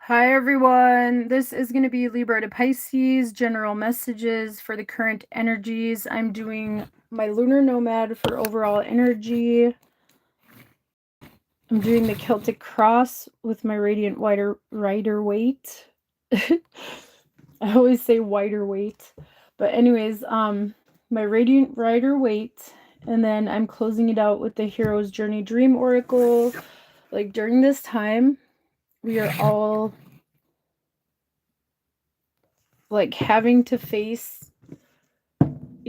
Hi everyone, this is going to be Libra to Pisces, general messages for the current energies. I'm doing my lunar nomad for overall energy. I'm doing the Celtic cross with my radiant rider weight. I always say wider weight. But anyways, my radiant rider weight, and then I'm closing it out with the Hero's Journey Dream Oracle. Like during this time, we are all like having to face,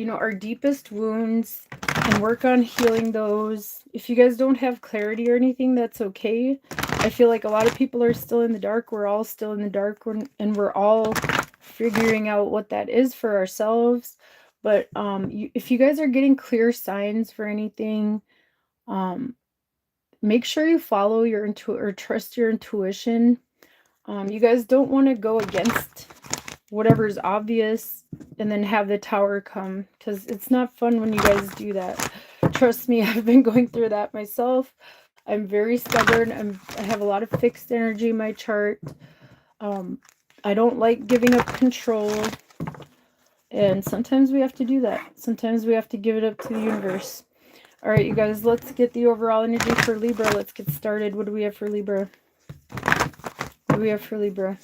our deepest wounds and work on healing those. If you guys don't have clarity or anything, that's okay. I feel like a lot of people are still in the dark. We're all still in the dark, and we're all figuring out what that is for ourselves. But if you guys are getting clear signs for anything, make sure you follow your or trust your intuition. You guys don't want to go against whatever's obvious and then have the tower come, because it's not fun when you guys do that. Trust me, I've been going through that myself. I'm very stubborn. I have a lot of fixed energy in my chart. I don't like giving up control, and sometimes we have to do that. Sometimes we have to give it up to the universe. All right, you guys, let's get the overall energy for Libra. Let's get started. What do we have for Libra? What do we have for Libra?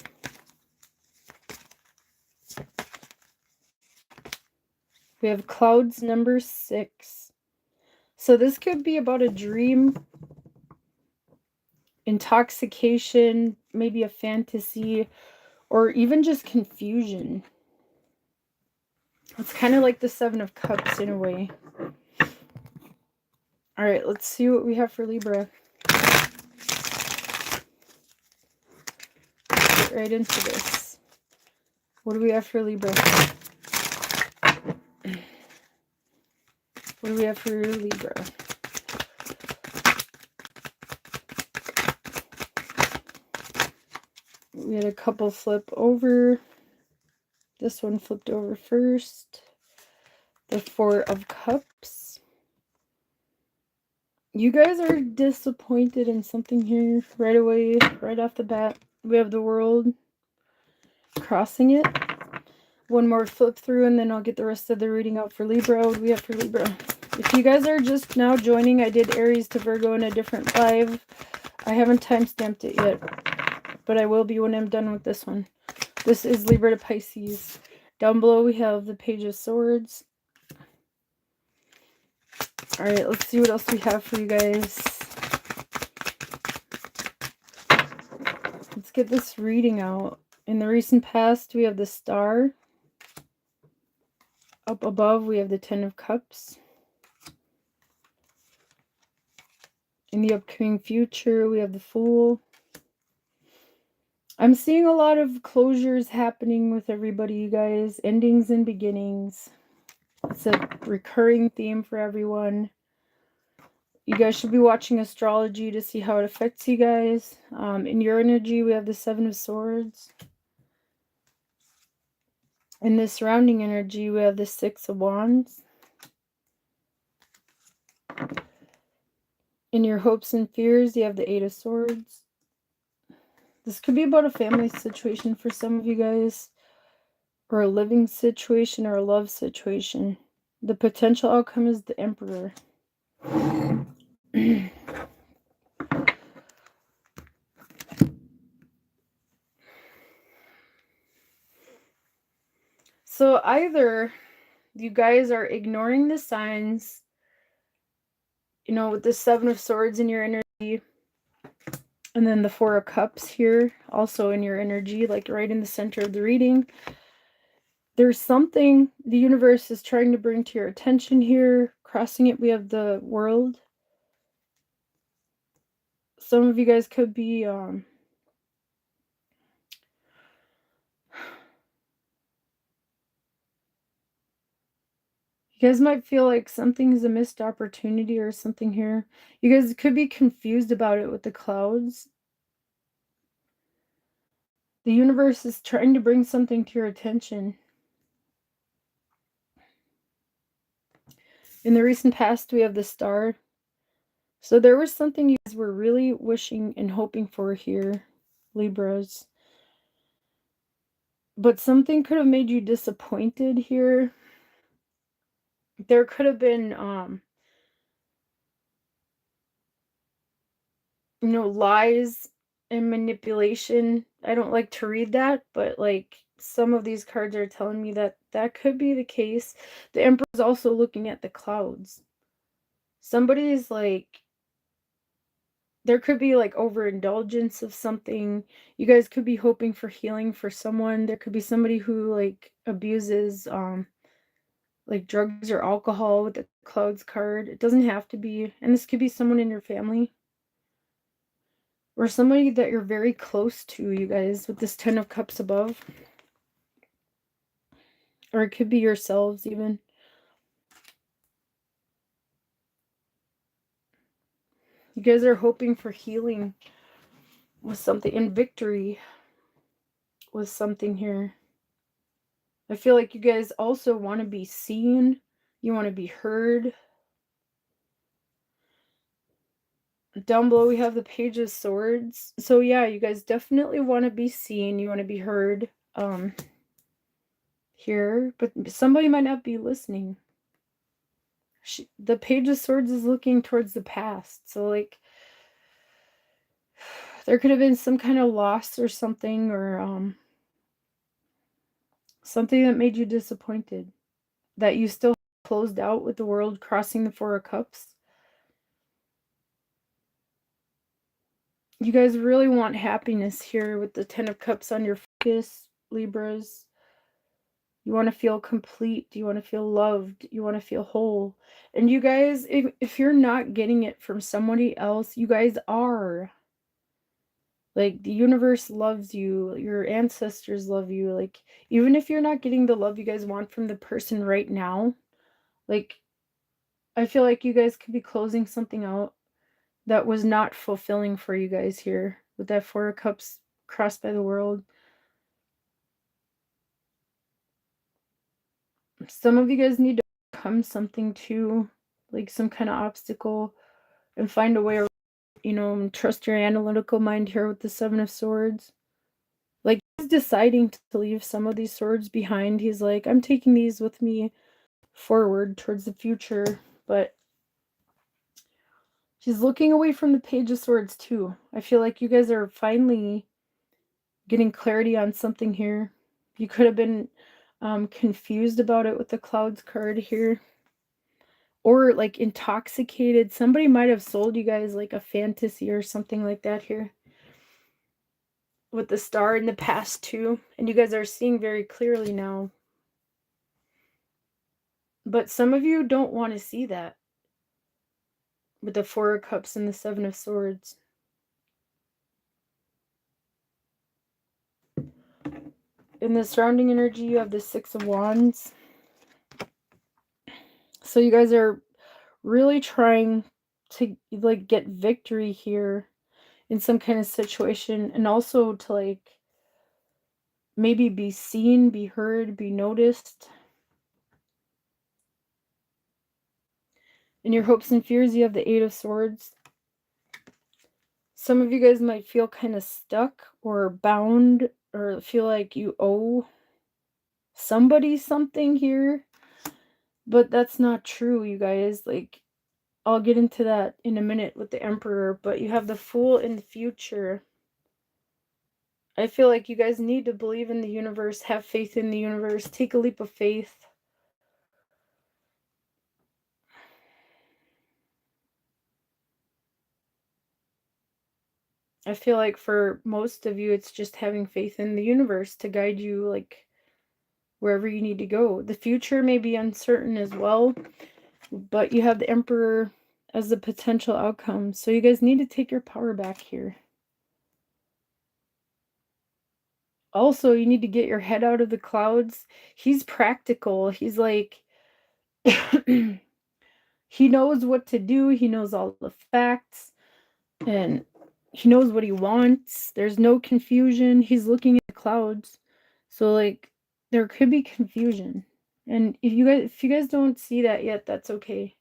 We have clouds number 6. So this could be about a dream, intoxication, maybe a fantasy, or even just confusion. It's kind of like the 7 of Cups in a way. All right, let's see what we have for Libra. Get right into this. What do we have for Libra? What do we have for Libra? We had a couple flip over. This one flipped over first. The 4 of Cups. You guys are disappointed in something here right away, right off the bat. We have the World crossing it. One more flip through, and then I'll get the rest of the reading out for Libra. What do we have for Libra? If you guys are just now joining, I did Aries to Virgo in a different live. I haven't time-stamped it yet, but I will be when I'm done with this one. This is Libra to Pisces. Down below we have the Page of Swords. All right, let's see what else we have for you guys. Let's get this reading out. In the recent past, we have the Star. Up above, we have the 10 of Cups. In the upcoming future, we have the Fool. I'm seeing a lot of closures happening with everybody, you guys. Endings and beginnings. It's a recurring theme for everyone. You guys should be watching astrology to see how it affects you guys. In your energy, we have the 7 of Swords. In the surrounding energy, we have the 6 of Wands. In your hopes and fears, you have the 8 of Swords. This could be about a family situation for some of you guys, or a living situation, or a love situation. The potential outcome is the Emperor. So either you guys are ignoring the signs, with the 7 of Swords in your energy, and then the 4 of Cups here, also in your energy, like right in the center of the reading. There's something the universe is trying to bring to your attention here. Crossing it, we have the World. Some of you guys could be you guys might feel like something's a missed opportunity or something here. You guys could be confused about it with the clouds. The universe is trying to bring something to your attention. In the recent past, we have the Star. So there was something you guys were really wishing and hoping for here, Libras. But something could have made you disappointed here. There could have been, lies and manipulation. I don't like to read that, but like some of these cards are telling me that that could be the case. The Emperor is also looking at the clouds. Somebody's like, there could be like overindulgence of something. You guys could be hoping for healing for someone. There could be somebody who like abuses like drugs or alcohol with the clouds card. It doesn't have to be, and this could be someone in your family or somebody that you're very close to, you guys, with this 10 of Cups above. Or it could be yourselves even. You guys are hoping for healing with something and victory with something here. I feel like you guys also want to be seen. You want to be heard. Down below we have the Page of Swords. So yeah, you guys definitely want to be seen. You want to be heard here. But somebody might not be listening. The Page of Swords is looking towards the past. So like, there could have been some kind of loss or something, or something that made you disappointed. That you still closed out with the World crossing the Four of Cups. You guys really want happiness here with the 10 of Cups on your focus, Libras. You want to feel complete. You want to feel loved. You want to feel whole. And you guys, if you're not getting it from somebody else, you guys are. Like, the universe loves you. Your ancestors love you. Like, even if you're not getting the love you guys want from the person right now, like, I feel like you guys could be closing something out that was not fulfilling for you guys here with that Four of Cups crossed by the World. Some of you guys need to overcome something too, like some kind of obstacle, and find a way around, and trust your analytical mind here with the Seven of Swords. Like, he's deciding to leave some of these swords behind. He's like, I'm taking these with me forward towards the future, but he's looking away from the Page of Swords too. I feel like you guys are finally getting clarity on something here. You could have been confused about it with the Clouds card here, or like intoxicated. Somebody might have sold you guys like a fantasy or something like that here with the Star in the past too, and you guys are seeing very clearly now. But some of you don't want to see that with the Four of Cups and the Seven of Swords. In the surrounding energy, you have the Six of Wands. So you guys are really trying to like get victory here in some kind of situation, and also to like maybe be seen, be heard, be noticed. In your hopes and fears, you have the Eight of Swords. Some of you guys might feel kind of stuck or bound, or feel like you owe somebody something here, but that's not true, you guys. Like, I'll get into that in a minute with the Emperor, but you have the Fool in the future. I feel like you guys need to believe in the universe, have faith in the universe, take a leap of faith. I feel like for most of you, it's just having faith in the universe to guide you, like, wherever you need to go. The future may be uncertain as well, but you have the Emperor as the potential outcome. So you guys need to take your power back here. Also, you need to get your head out of the clouds. He's practical. He's like, he knows what to do. He knows all the facts, and he knows what he wants. There's no confusion. He's looking at the clouds. So like, there could be confusion. And if you guys don't see that yet, that's okay.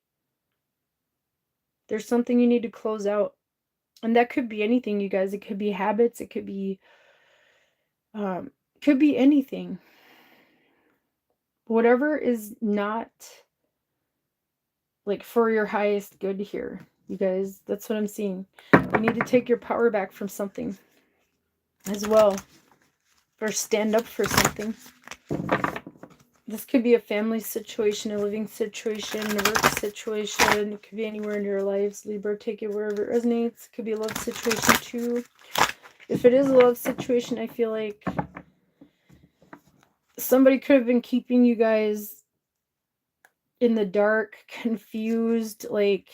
There's something you need to close out. And that could be anything, you guys. It could be habits, it could be Could be anything. Whatever is not like for your highest good here, you guys. That's what I'm seeing. You need to take your power back from something as well. Or stand up for something. This could be a family situation, a living situation, a work situation. It could be anywhere in your lives. Libra, take it wherever it resonates. It could be a love situation too. If it is a love situation, I feel like somebody could have been keeping you guys in the dark, confused, like,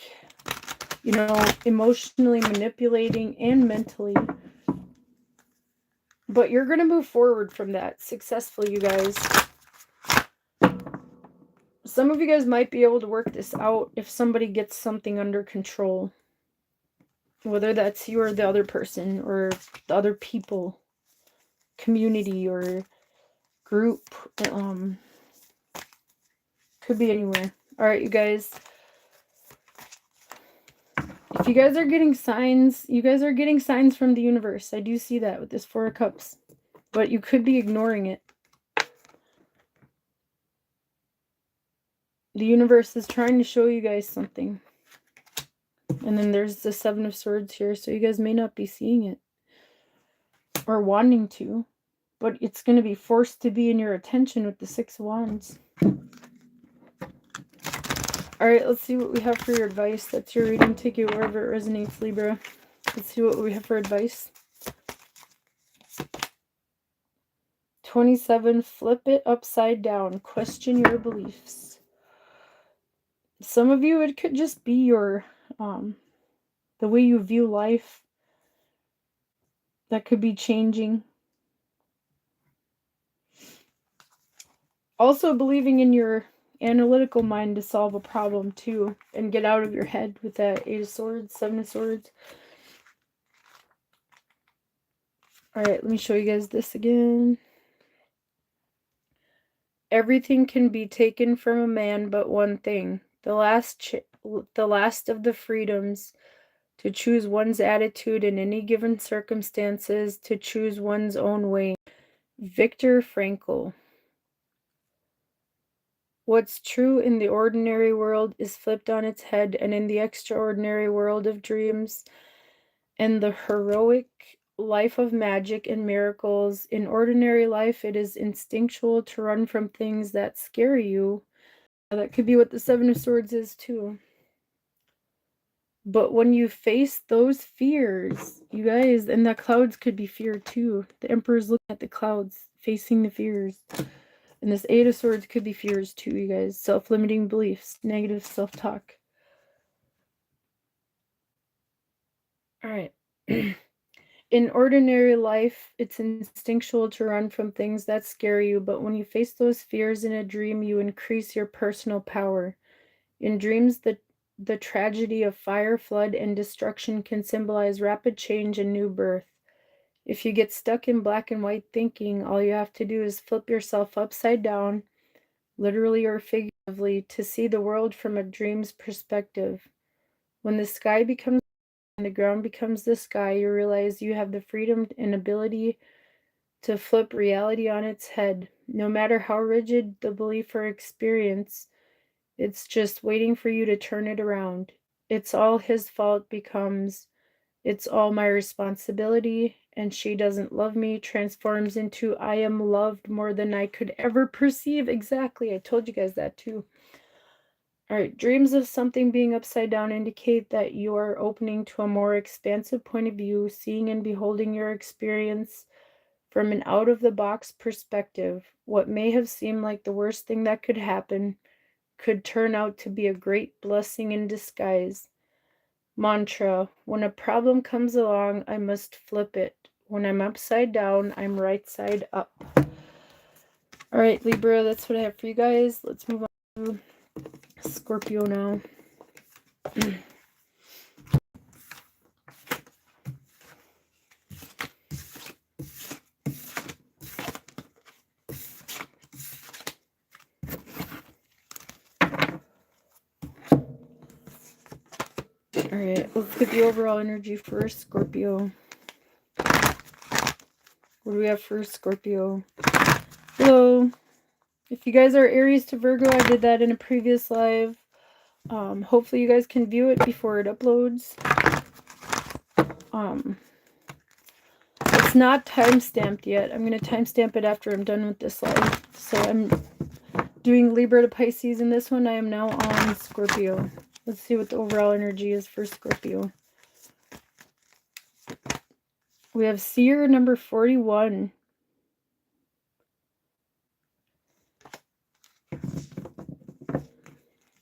you know, emotionally manipulating and mentally. But you're going to move forward from that successfully, you guys. Some of you guys might be able to work this out if somebody gets something under control. Whether that's you or the other person or the other people, community or group. Could be anywhere. Alright, you guys. If you guys are getting signs, you guys are getting signs from the universe. I do see that with this Four of Cups. But you could be ignoring it. The universe is trying to show you guys something. And then there's the Seven of Swords here, so you guys may not be seeing it. Or wanting to. But it's going to be forced to be in your attention with the Six of Wands. Alright, let's see what we have for your advice. That's your reading. Take it wherever it resonates, Libra. Let's see what we have for advice. 27, flip it upside down. Question your beliefs. Some of you, it could just be your, the way you view life. That could be changing. Also believing in your analytical mind to solve a problem too. And get out of your head with that Eight of Swords, Seven of Swords. Alright, let me show you guys this again. Everything can be taken from a man but one thing. The last of the freedoms to choose one's attitude in any given circumstances, to choose one's own way. Viktor Frankl. What's true in the ordinary world is flipped on its head, and in the extraordinary world of dreams and the heroic life of magic and miracles, in ordinary life it is instinctual to run from things that scare you. That could be what the Seven of Swords is too. But when you face those fears, you guys, and the clouds could be fear too. The Emperor's looking at the clouds, facing the fears. And this Eight of Swords could be fears too, you guys. Self-limiting beliefs, negative self-talk. Alright. In ordinary life, it's instinctual to run from things that scare you, but when you face those fears in a dream, you increase your personal power. In dreams, the tragedy of fire, flood, and destruction can symbolize rapid change and new birth. If you get stuck in black and white thinking, all you have to do is flip yourself upside down, literally or figuratively, to see the world from a dream's perspective. When the sky becomes and the ground becomes the sky, you realize you have the freedom and ability to flip reality on its head. No matter how rigid the belief or experience, it's just waiting for you to turn it around. It's all his fault becomes, it's all my responsibility, and she doesn't love me transforms into I am loved more than I could ever perceive. Exactly. I told you guys that too. Alright, dreams of something being upside down indicate that you are opening to a more expansive point of view, seeing and beholding your experience from an out-of-the-box perspective. What may have seemed like the worst thing that could happen could turn out to be a great blessing in disguise. Mantra: when a problem comes along, I must flip it. When I'm upside down, I'm right side up. Alright, Libra, that's what I have for you guys. Let's move on to Scorpio now. Alright, let's get the overall energy first, Scorpio. What do we have for Scorpio? Hello. If you guys are Aries to Virgo, I did that in a previous live. Hopefully you guys can view it before it uploads. It's not time-stamped yet. I'm going to time-stamp it after I'm done with this live. So I'm doing Libra to Pisces in this one. I am now on Scorpio. Let's see what the overall energy is for Scorpio. We have Seer number 41.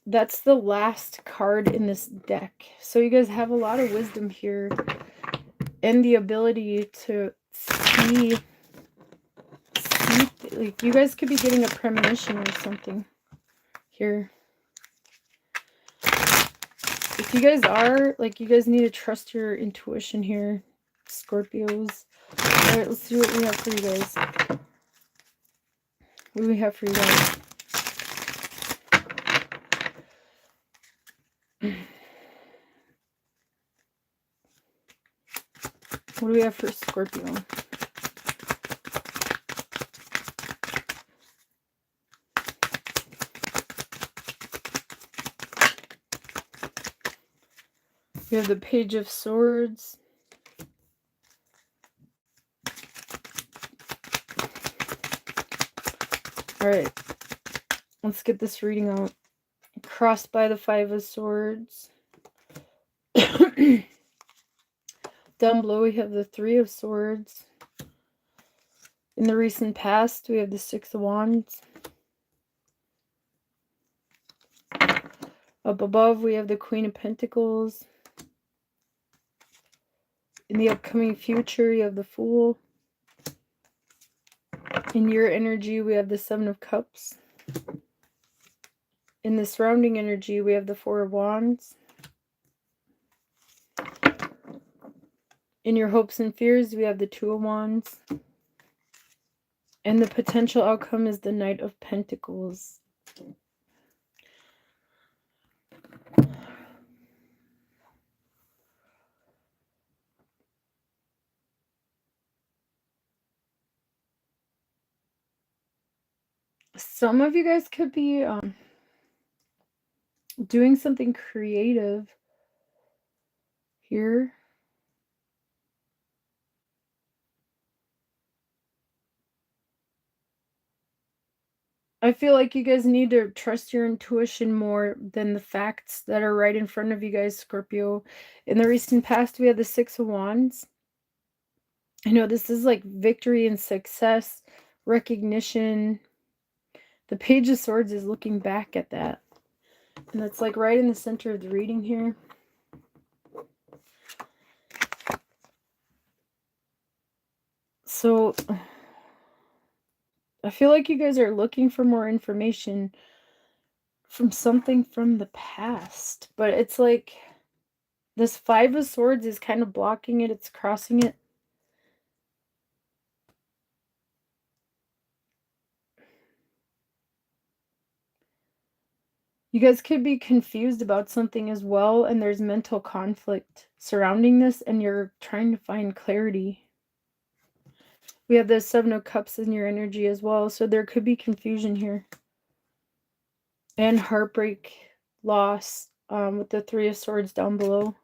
That's the last card in this deck. So you guys have a lot of wisdom here and the ability to see like you guys could be getting a premonition or something here. If you guys are, like, you guys need to trust your intuition here, Scorpios. All right, let's see what we have for you guys. What do we have for you guys? What do we have for Scorpio? We have the Page of Swords. All right, let's get this reading out. Crossed by the Five of Swords. Down below we have the Three of Swords. In the recent past, we have the Six of Wands. Up above, we have the Queen of Pentacles. In the upcoming future, you have the Fool. In your energy, we have the Seven of Cups. In the surrounding energy, we have the Four of Wands. In your hopes and fears, we have the Two of Wands. And the potential outcome is the Knight of Pentacles. Some of you guys could be doing something creative here. I feel like you guys need to trust your intuition more than the facts that are right in front of you guys, Scorpio. In the recent past, we have the Six of Wands. I know this is like victory and success, recognition. The Page of Swords is looking back at that. And that's like right in the center of the reading here. So I feel like you guys are looking for more information from something from the past. But it's like this Five of Swords is kind of blocking it. It's crossing it. You guys could be confused about something as well, and there's mental conflict surrounding this, and you're trying to find clarity. We have the Seven of Cups in your energy as well, so there could be confusion here. And heartbreak, loss, with the Three of Swords down below.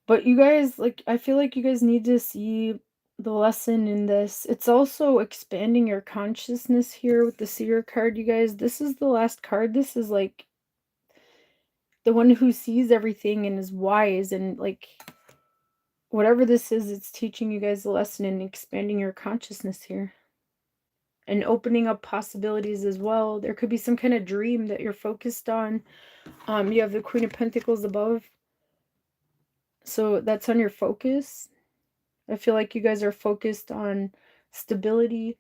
But you guys, like, I feel like you guys need to see the lesson in this. It's also expanding your consciousness here with the Seer card, you guys. This is the last card. This is like the one who sees everything and is wise, and like whatever this is, it's teaching you guys a lesson in expanding your consciousness here and opening up possibilities as well. There could be some kind of dream that you're focused on. You have the Queen of Pentacles above, so that's on your focus. I feel like you guys are focused on stability,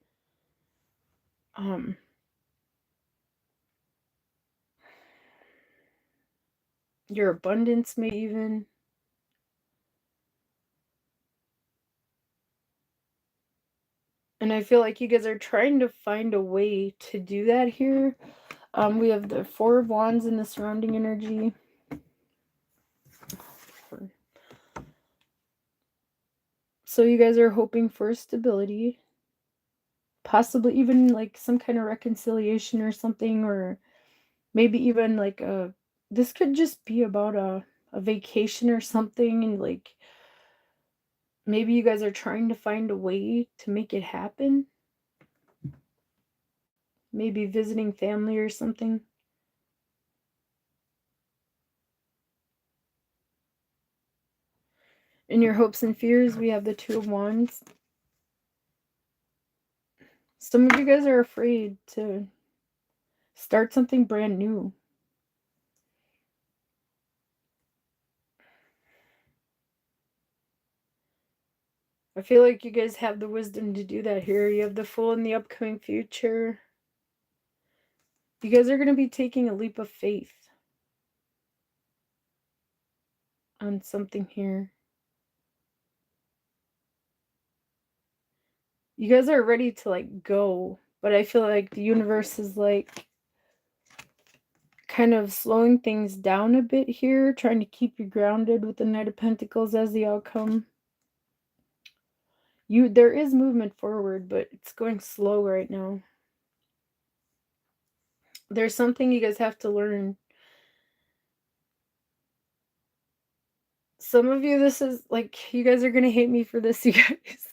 your abundance, maybe even. And I feel like you guys are trying to find a way to do that here. We have the Four of Wands in the surrounding energy. So you guys are hoping for stability, possibly even like some kind of reconciliation or something, or maybe even like this could just be about a vacation or something, and like maybe you guys are trying to find a way to make it happen. Maybe visiting family or something. In your hopes and fears, we have the Two of Wands. Some of you guys are afraid to start something brand new. I feel like you guys have the wisdom to do that here. You have the Fool in the upcoming future. You guys are going to be taking a leap of faith on something here. You guys are ready to like go, but I feel like the universe is like kind of slowing things down a bit here, trying to keep you grounded with the Knight of Pentacles as the outcome. There is movement forward, but it's going slow right now. There's something you guys have to learn. Some of you, this is like, you guys are gonna hate me for this, you guys.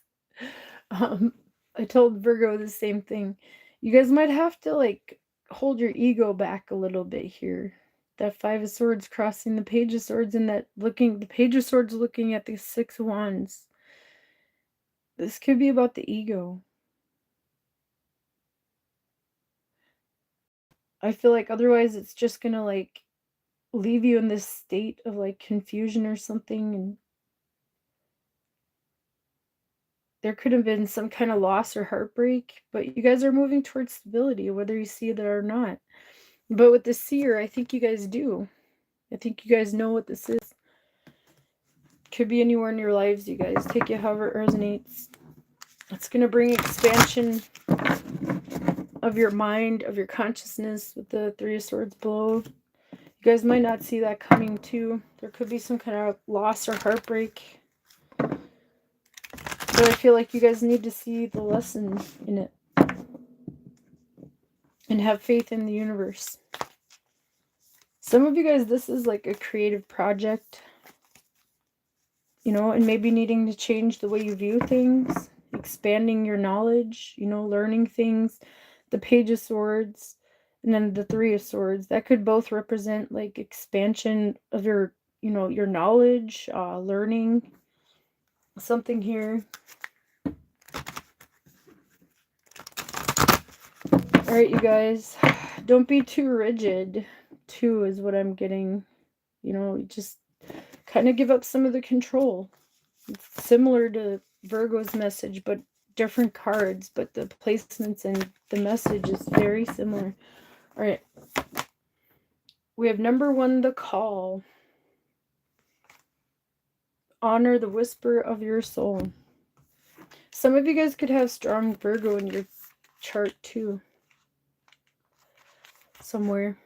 I told Virgo the same thing. You guys might have to like hold your ego back a little bit here. That Five of Swords crossing the Page of Swords, and that the Page of Swords looking at the Six of Wands. This could be about the ego. I feel like otherwise it's just gonna like leave you in this state of like confusion or something, and there could have been some kind of loss or heartbreak, but you guys are moving towards stability, whether you see that or not. But with the Seer, I think you guys do. I think you guys know what this is. Could be anywhere in your lives, you guys. Take it however it resonates. It's going to bring expansion of your mind, of your consciousness with the Three of Swords below. You guys might not see that coming too. There could be some kind of loss or heartbreak. But I feel like you guys need to see the lesson in it. And have faith in the universe. Some of you guys, this is like a creative project. You know, and maybe needing to change the way you view things. Expanding your knowledge, you know, learning things. The Page of Swords and then the Three of Swords. That could both represent like expansion of your, you know, your knowledge, learning something here. All right, you guys, don't be too rigid, too, is what I'm getting. You know, just kind of give up some of the control. It's similar to Virgo's message, but different cards, but the placements and the message is very similar. All right. We have number 1, the Call. Honor the whisper of your soul. Some of you guys could have strong Virgo in your chart too. Somewhere.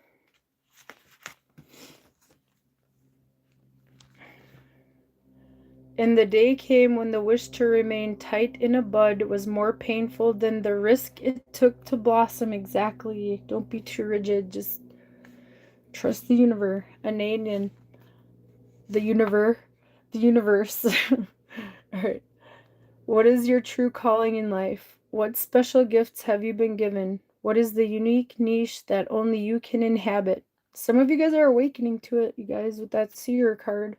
And the day came when the wish to remain tight in a bud was more painful than the risk it took to blossom. Exactly. Don't be too rigid. Just trust the universe. Ananian. The universe. All right. What is your true calling in life? What special gifts have you been given? What is the unique niche that only you can inhabit? Some of you guys are awakening to it, you guys, with that Seer card.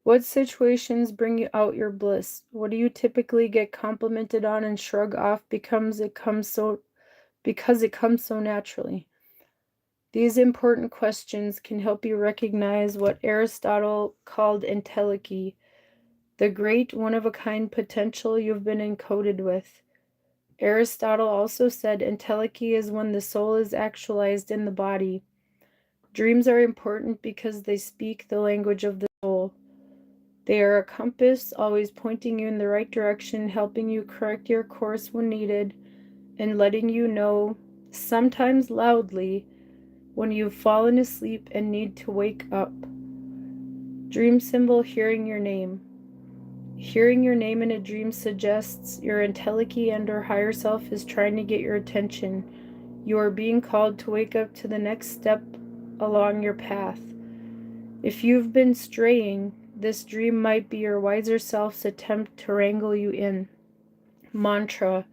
What situations bring out your bliss? What do you typically get complimented on and shrug off because it comes so naturally? These important questions can help you recognize what Aristotle called entelechy, the great one-of-a-kind potential you've been encoded with. Aristotle also said entelechy is when the soul is actualized in the body. Dreams are important because they speak the language of the soul. They are a compass, always pointing you in the right direction, helping you correct your course when needed, and letting you know, sometimes loudly, when you've fallen asleep and need to wake up. Dream symbol, hearing your name. Hearing your name in a dream suggests your entelechy and or higher self is trying to get your attention. You are being called to wake up to the next step along your path. If you've been straying, this dream might be your wiser self's attempt to wrangle you in. Mantra: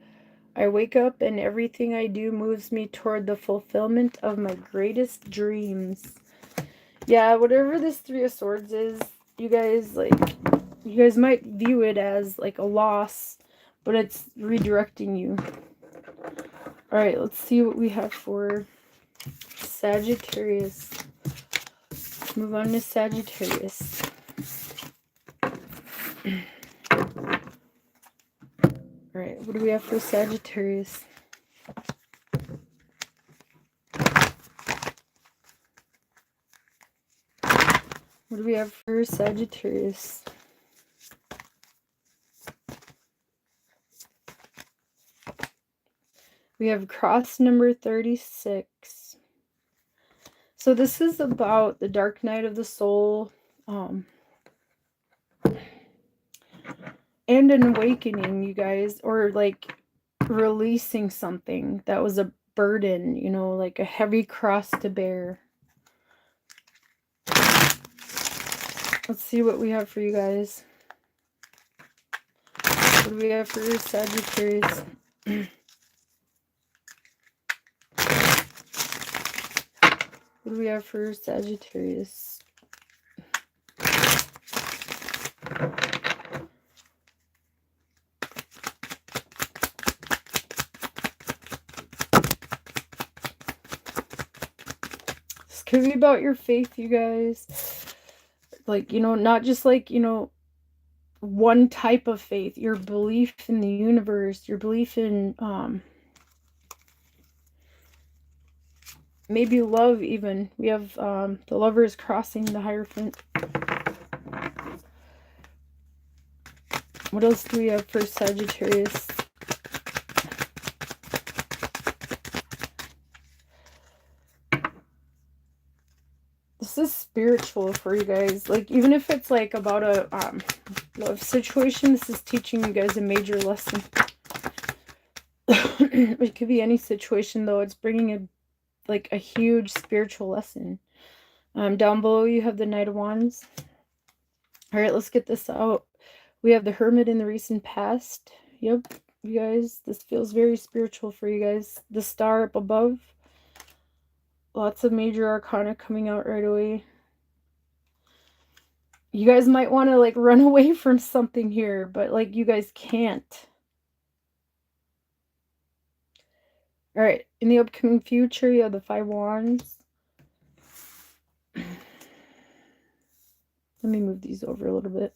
I wake up and everything I do moves me toward the fulfillment of my greatest dreams. Yeah, whatever this Three of Swords is, you guys might view it as like a loss, but it's redirecting you. All right, let's see what we have for Sagittarius. Let's move on to Sagittarius. All right, what do we have for Sagittarius? What do we have for Sagittarius? We have cross number 36. So this is about the dark night of the soul, and an awakening, you guys, or like releasing something that was a burden, you know, like a heavy cross to bear. Let's see what we have for you guys. What do we have for Sagittarius? What do we have for Sagittarius? This could be about your faith, you guys. Like, you know, not just like, you know, one type of faith. Your belief in the universe, your belief in maybe love even. We have the Lovers crossing the Hierophant. What else do we have for Sagittarius? This is spiritual for you guys. Like, even if it's like about a love situation, this is teaching you guys a major lesson. It could be any situation, though. It's bringing a huge spiritual lesson. Down below you have the Knight of Wands. All right, let's get this out. We have the Hermit in the recent past. Yep, you guys, this feels very spiritual for you guys. The Star up above. Lots of major arcana coming out right away. You guys might want to like run away from something here, but like you guys can't. All right, in the upcoming future, you have the Five Wands. Let me move these over a little bit.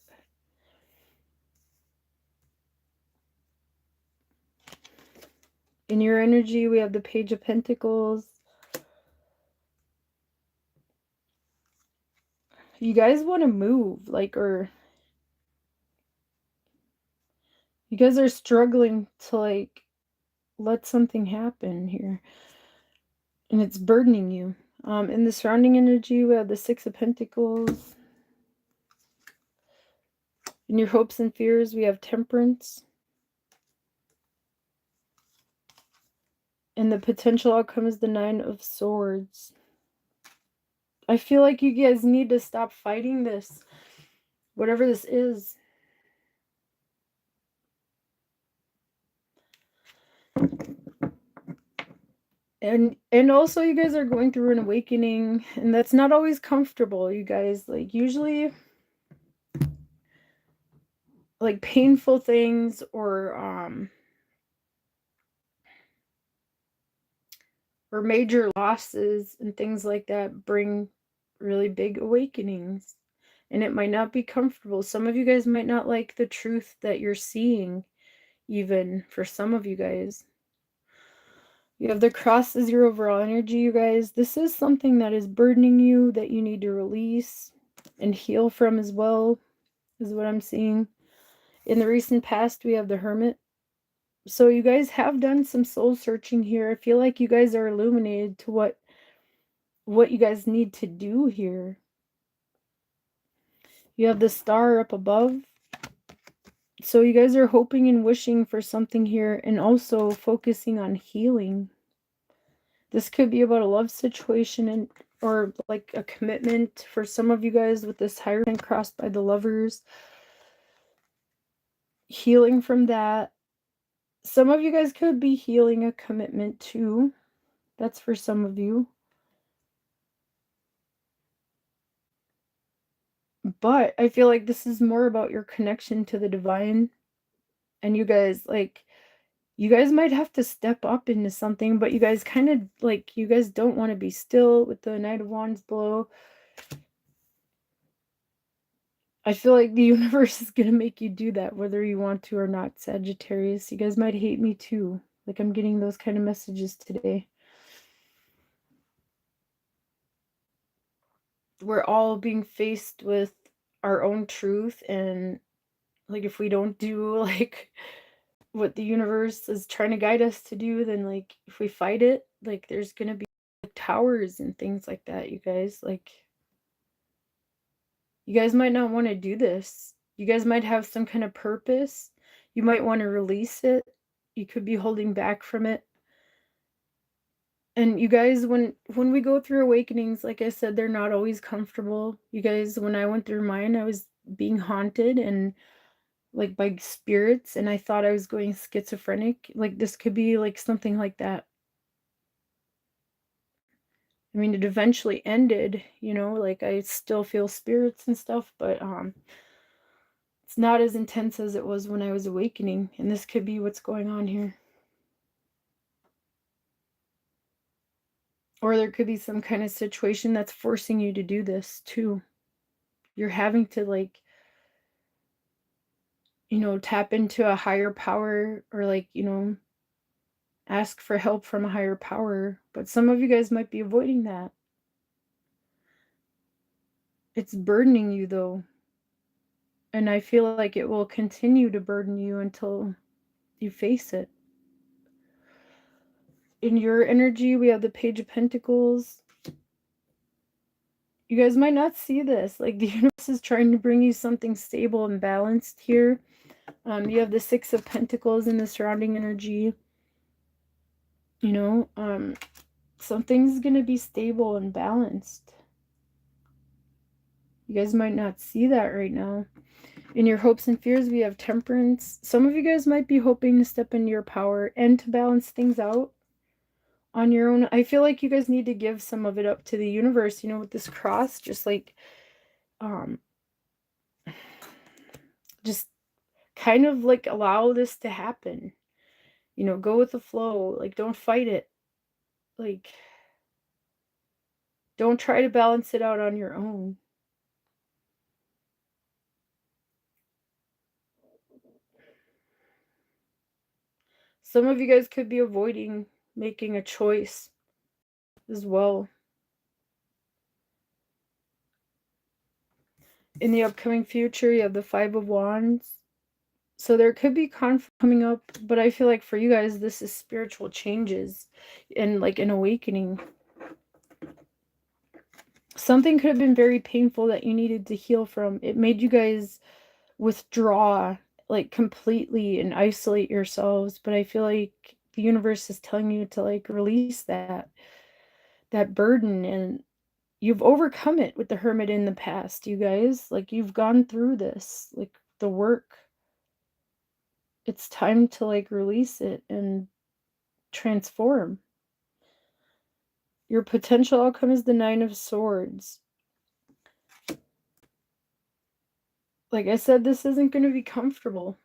In your energy, we have the Page of Pentacles. You guys want to move, like, or you guys are struggling to like let something happen here, and it's burdening you. In the surrounding energy, we have the Six of Pentacles. In your hopes and fears, we have Temperance. And the potential outcome is the Nine of Swords. I feel like you guys need to stop fighting this, whatever this is. And also you guys are going through an awakening, and that's not always comfortable, you guys. Like, usually like painful things or major losses and things like that bring really big awakenings, and it might not be comfortable. Some of you guys might not like the truth that you're seeing, even for some of you guys. You have the Cross as your overall energy, you guys. This is something that is burdening you that you need to release and heal from as well, is what I'm seeing. In the recent past, we have the Hermit. So you guys have done some soul searching here. I feel like you guys are illuminated to what you guys need to do here. You have the Star up above. So you guys are hoping and wishing for something here, and also focusing on healing. This could be about a love situation, and or like a commitment for some of you guys with this Hierophant crossed by the Lovers. Healing from that. Some of you guys could be healing a commitment too. That's for some of you. But I feel like this is more about your connection to the divine. And you guys, like, you guys might have to step up into something, but you guys kind of, like, you guys don't want to be still with the Knight of Wands below. I feel like the universe is going to make you do that, whether you want to or not, Sagittarius. You guys might hate me too. Like, I'm getting those kind of messages today. We're all being faced with our own truth, and like if we don't do like what the universe is trying to guide us to do, then like if we fight it, like there's gonna be like towers and things like that. You guys, like, you guys might not want to do this. You guys might have some kind of purpose. You might want to release it. You could be holding back from it. And you guys, when we go through awakenings, like I said, they're not always comfortable. You guys, when I went through mine, I was being haunted and like by spirits, and I thought I was going schizophrenic. Like this could be like something like that. I mean, it eventually ended, you know, like I still feel spirits and stuff, but it's not as intense as it was when I was awakening, and this could be what's going on here. Or there could be some kind of situation that's forcing you to do this too. You're having to, like, you know, tap into a higher power, or like, you know, ask for help from a higher power. But some of you guys might be avoiding that. It's burdening you though. And I feel like it will continue to burden you until you face it. In your energy, we have the Page of Pentacles. You guys might not see this. Like the universe is trying to bring you something stable and balanced here. You have the Six of Pentacles in the surrounding energy. You know, something's going to be stable and balanced. You guys might not see that right now. In your hopes and fears, we have Temperance. Some of you guys might be hoping to step into your power and to balance things out on your own. I feel like you guys need to give some of it up to the universe, you know, with this cross, just like, just kind of like allow this to happen. You know, go with the flow. Like, don't fight it. Like, don't try to balance it out on your own. Some of you guys could be avoiding making a choice as well. In the upcoming future, you have the Five of Wands. So there could be conflict coming up, but I feel like for you guys, this is spiritual changes and like an awakening. Something could have been very painful that you needed to heal from. It made you guys withdraw like completely and isolate yourselves, but I feel like the universe is telling you to like release that burden, and you've overcome it with the Hermit in the past, you guys. Like, you've gone through this, like the work. It's time to like release it and transform. Your potential outcome is the Nine of Swords. Like I said, this isn't going to be comfortable,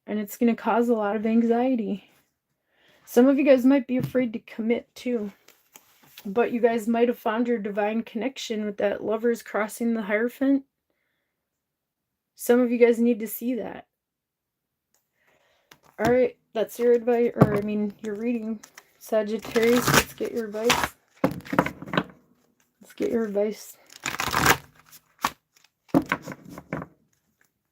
and it's going to cause a lot of anxiety. Some of you guys might be afraid to commit too, but you guys might have found your divine connection with that Lovers crossing the Hierophant. Some of you guys need to see that. All right, that's your advice, or I mean, your reading, Sagittarius. Let's get your advice. Let's get your advice.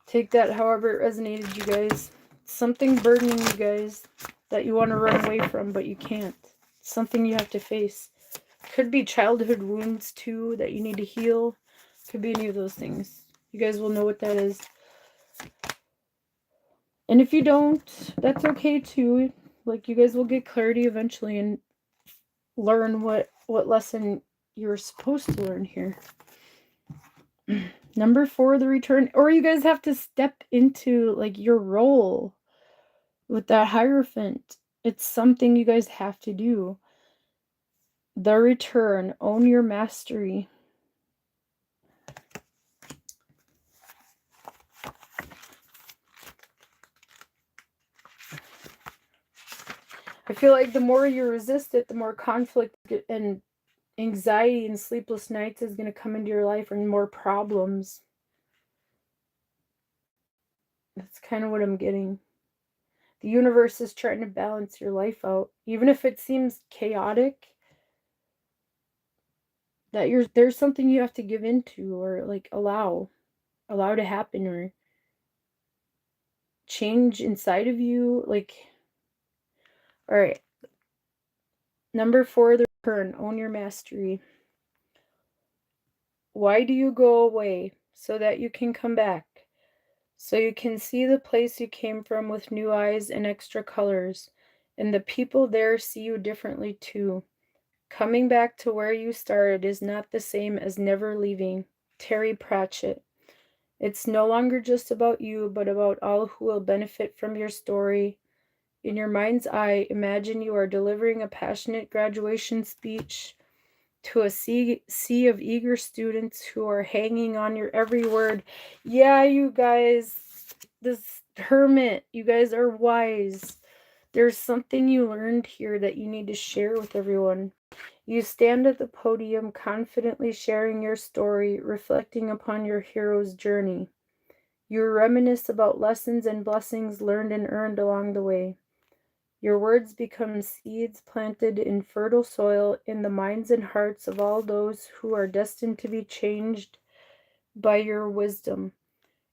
Take that however it resonated, you guys. Something burdening you guys that you want to run away from, but you can't. Something you have to face. Could be childhood wounds too that you need to heal. Could be any of those things. You guys will know what that is. And if you don't, that's okay too. Like, you guys will get clarity eventually and learn what lesson you're supposed to learn here. Number 4, the return. Or you guys have to step into, like, your role with that Hierophant. It's something you guys have to do. The return. Own your mastery. I feel like the more you resist it, the more conflict and anxiety and sleepless nights is going to come into your life, and more problems. That's kind of what I'm getting. The universe is trying to balance your life out. Even if it seems chaotic, that there's something you have to give into, or like allow to happen, or change inside of you. Like, all right. Number 4, the return. Own your mastery. Why do you go away? So that you can come back. So you can see the place you came from with new eyes and extra colors. And the people there see you differently too. Coming back to where you started is not the same as never leaving. Terry Pratchett. It's no longer just about you, but about all who will benefit from your story. In your mind's eye, imagine you are delivering a passionate graduation speech to a sea of eager students who are hanging on your every word. Yeah, you guys, this Hermit, you guys are wise. There's something you learned here that you need to share with everyone. You stand at the podium, confidently sharing your story, reflecting upon your hero's journey. You reminisce about lessons and blessings learned and earned along the way. Your words become seeds planted in fertile soil in the minds and hearts of all those who are destined to be changed by your wisdom.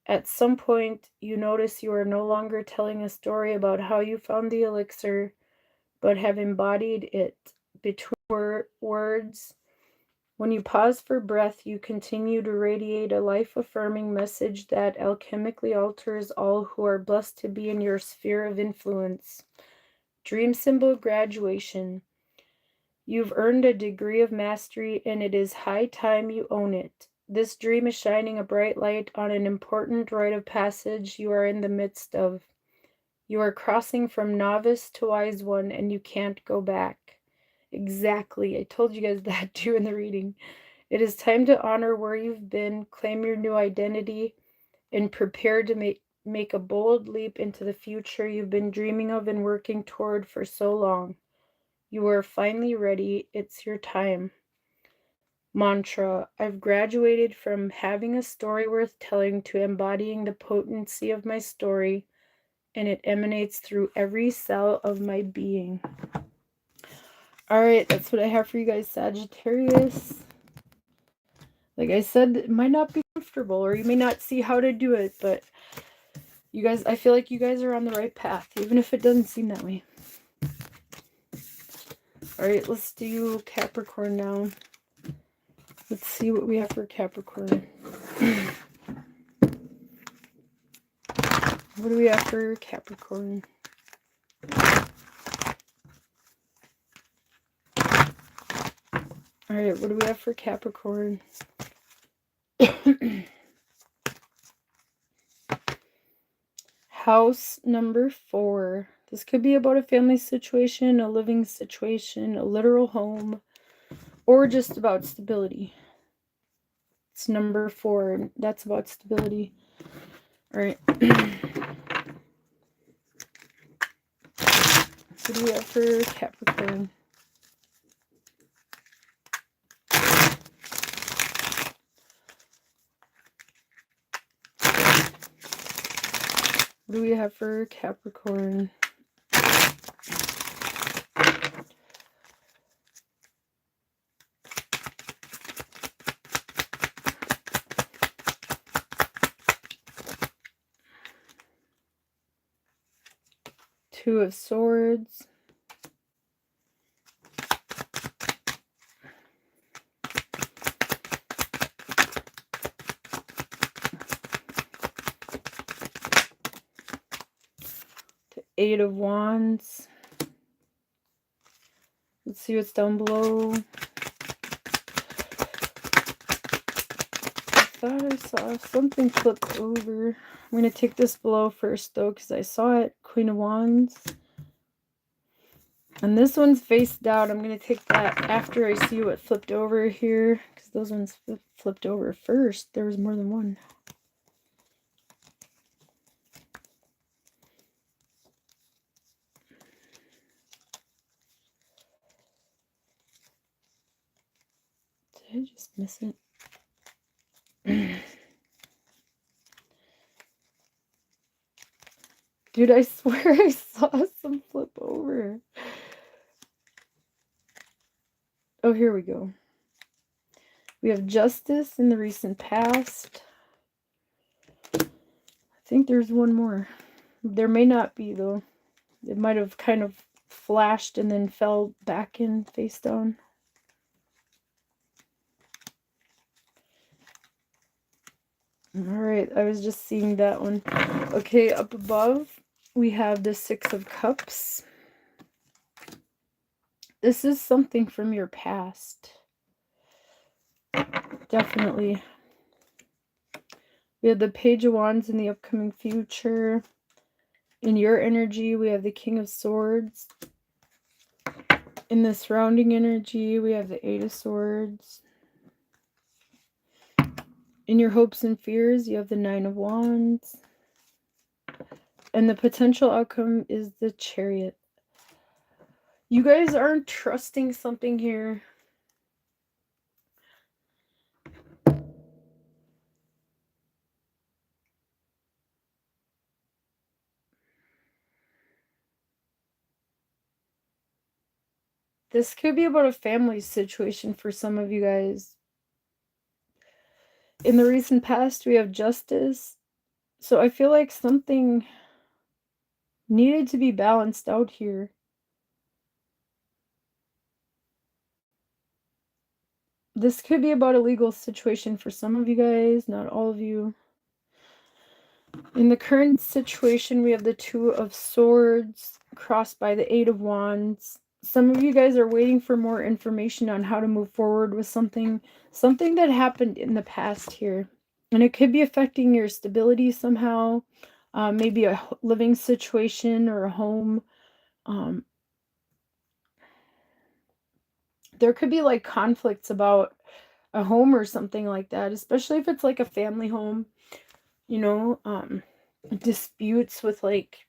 At some point, you notice you are no longer telling a story about how you found the elixir, but have embodied it between words. When you pause for breath, you continue to radiate a life-affirming message that alchemically alters all who are blessed to be in your sphere of influence. Dream symbol graduation. You've earned a degree of mastery, and it is high time you own it. This dream is shining a bright light on an important rite of passage you are in the midst of. You are crossing from novice to wise one, and you can't go back. Exactly. I told you guys that too in the reading. It is time to honor where you've been, claim your new identity, and prepare to make a bold leap into the future you've been dreaming of and working toward for so long. You are finally ready. It's your time. Mantra. I've graduated from having a story worth telling to embodying the potency of my story, and it emanates through every cell of my being. All right, that's what I have for you guys, Sagittarius. Like I said, it might not be comfortable, or you may not see how to do it, but you guys, I feel like you guys are on the right path, even if it doesn't seem that way. All right, let's do Capricorn now. Let's see what we have for Capricorn. What do we have for Capricorn? All right, what do we have for Capricorn? House number 4. This could be about a family situation, a living situation, a literal home, or just about stability. It's number 4. That's about stability. All right. What do we have for Capricorn? What do we have for Capricorn? Two of Swords. Eight of Wands. Let's see what's down below. I thought I saw something flip over. I'm going to take this below first, though, because I saw it. Queen of Wands. And this one's face down. I'm going to take that after I see what flipped over here, because those ones flipped over first. There was more than one. Did I just miss it? Dude, I swear I saw some flip over. Oh, here we go. We have Justice in the recent past. I think there's one more. There may not be, though. It might have kind of flashed and then fell back in face down. Alright, I was just seeing that one. Okay, up above, we have the Six of Cups. This is something from your past. Definitely. We have the Page of Wands in the upcoming future. In your energy, we have the King of Swords. In the surrounding energy, we have the Eight of Swords. In your hopes and fears, you have the Nine of Wands. And the potential outcome is the Chariot. You guys aren't trusting something here. This could be about a family situation for some of you guys. In the recent past, we have Justice. So I feel like something needed to be balanced out here. This could be about a legal situation for some of you guys, not all of you. In the current situation, we have the Two of Swords crossed by the Eight of Wands. Some of you guys are waiting for more information on how to move forward with something that happened in the past here. And it could be affecting your stability somehow. Maybe a living situation or a home. There could be like conflicts about a home or something like that, especially if it's like a family home, you know, disputes with like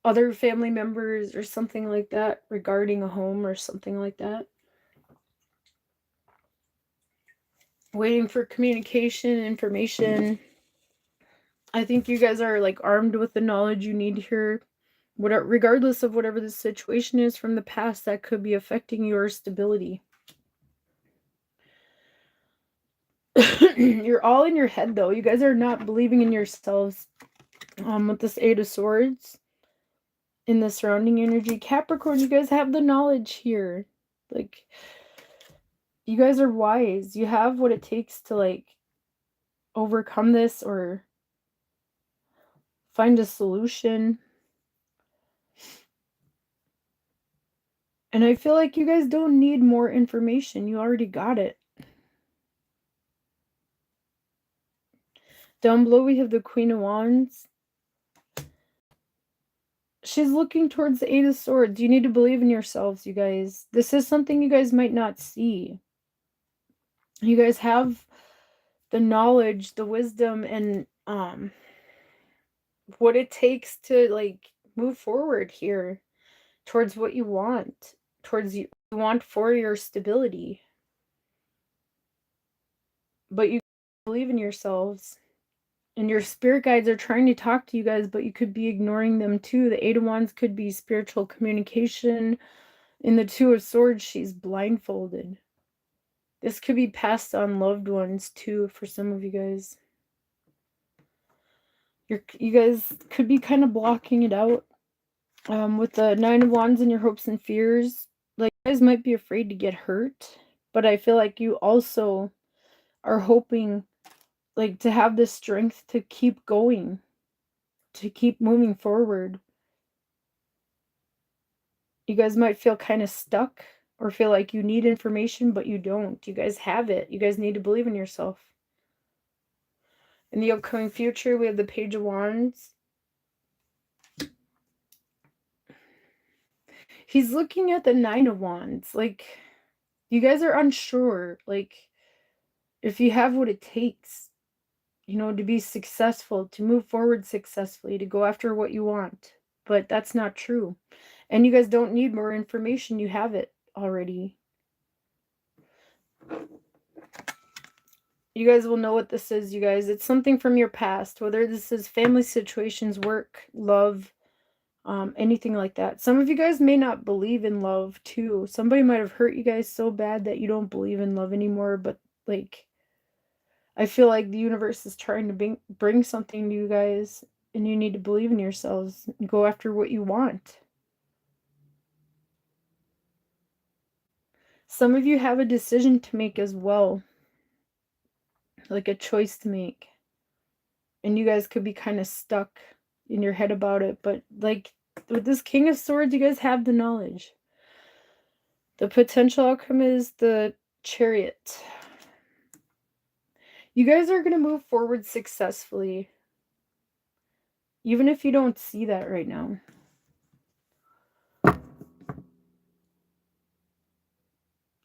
other family members or something like that regarding a home or something like that. Waiting for communication, information. I think you guys are like armed with the knowledge you need here. Regardless of whatever the situation is from the past that could be affecting your stability. You're all in your head, though. You guys are not believing in yourselves. With this Eight of Swords in the surrounding energy. Capricorn, you guys have the knowledge here. Like, you guys are wise. You have what it takes to, like, overcome this or find a solution. And I feel like you guys don't need more information. You already got it. Down below, we have the Queen of Wands. She's looking towards the Eight of Swords. You need to believe in yourselves, you guys. This is something you guys might not see. You guys have the knowledge, the wisdom, and what it takes to like move forward here towards what you want, towards you want for your stability. But you believe in yourselves. And your spirit guides are trying to talk to you guys, but you could be ignoring them too. The Eight of Wands could be spiritual communication. In the Two of Swords, she's blindfolded. This could be passed on loved ones too for some of you guys. You guys could be kind of blocking it out. With the Nine of Wands and your hopes and fears, like you guys might be afraid to get hurt, but I feel like you also are hoping like to have the strength to keep going. to keep moving forward. You guys might feel kind of stuck or feel like you need information, but you don't. You guys have it. You guys need to believe in yourself. In the upcoming future, we have the Page of Wands. He's looking at the Nine of Wands. Like, you guys are unsure. Like, if you have what it takes, you know, to be successful, to move forward successfully, to go after what you want. But that's not true. And you guys don't need more information. You have it already. You guys will know what this is, you guys. It's something from your past, whether this is family situations, work, love, anything like that. Some of you guys may not believe in love, too. Somebody might have hurt you guys so bad that you don't believe in love anymore, but, like, I feel like the universe is trying to bring something to you guys, and you need to believe in yourselves and go after what you want. Some of you have a decision to make as well, like a choice to make. And you guys could be kind of stuck in your head about it. But, like, with this King of Swords, you guys have the knowledge. The potential outcome is the Chariot. You guys are going to move forward successfully, even if you don't see that right now.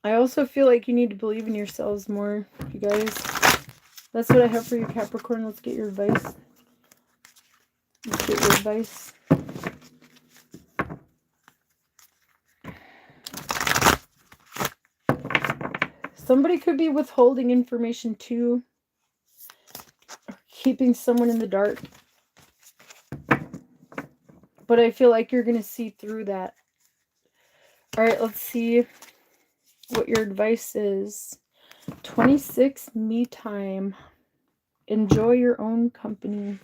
I also feel like you need to believe in yourselves more, you guys. That's what I have for you, Capricorn. Let's get your advice. Let's get your advice. Somebody could be withholding information too, or keeping someone in the dark. But I feel like you're going to see through that. All right, let's see what your advice is. 26, me time. Enjoy your own company.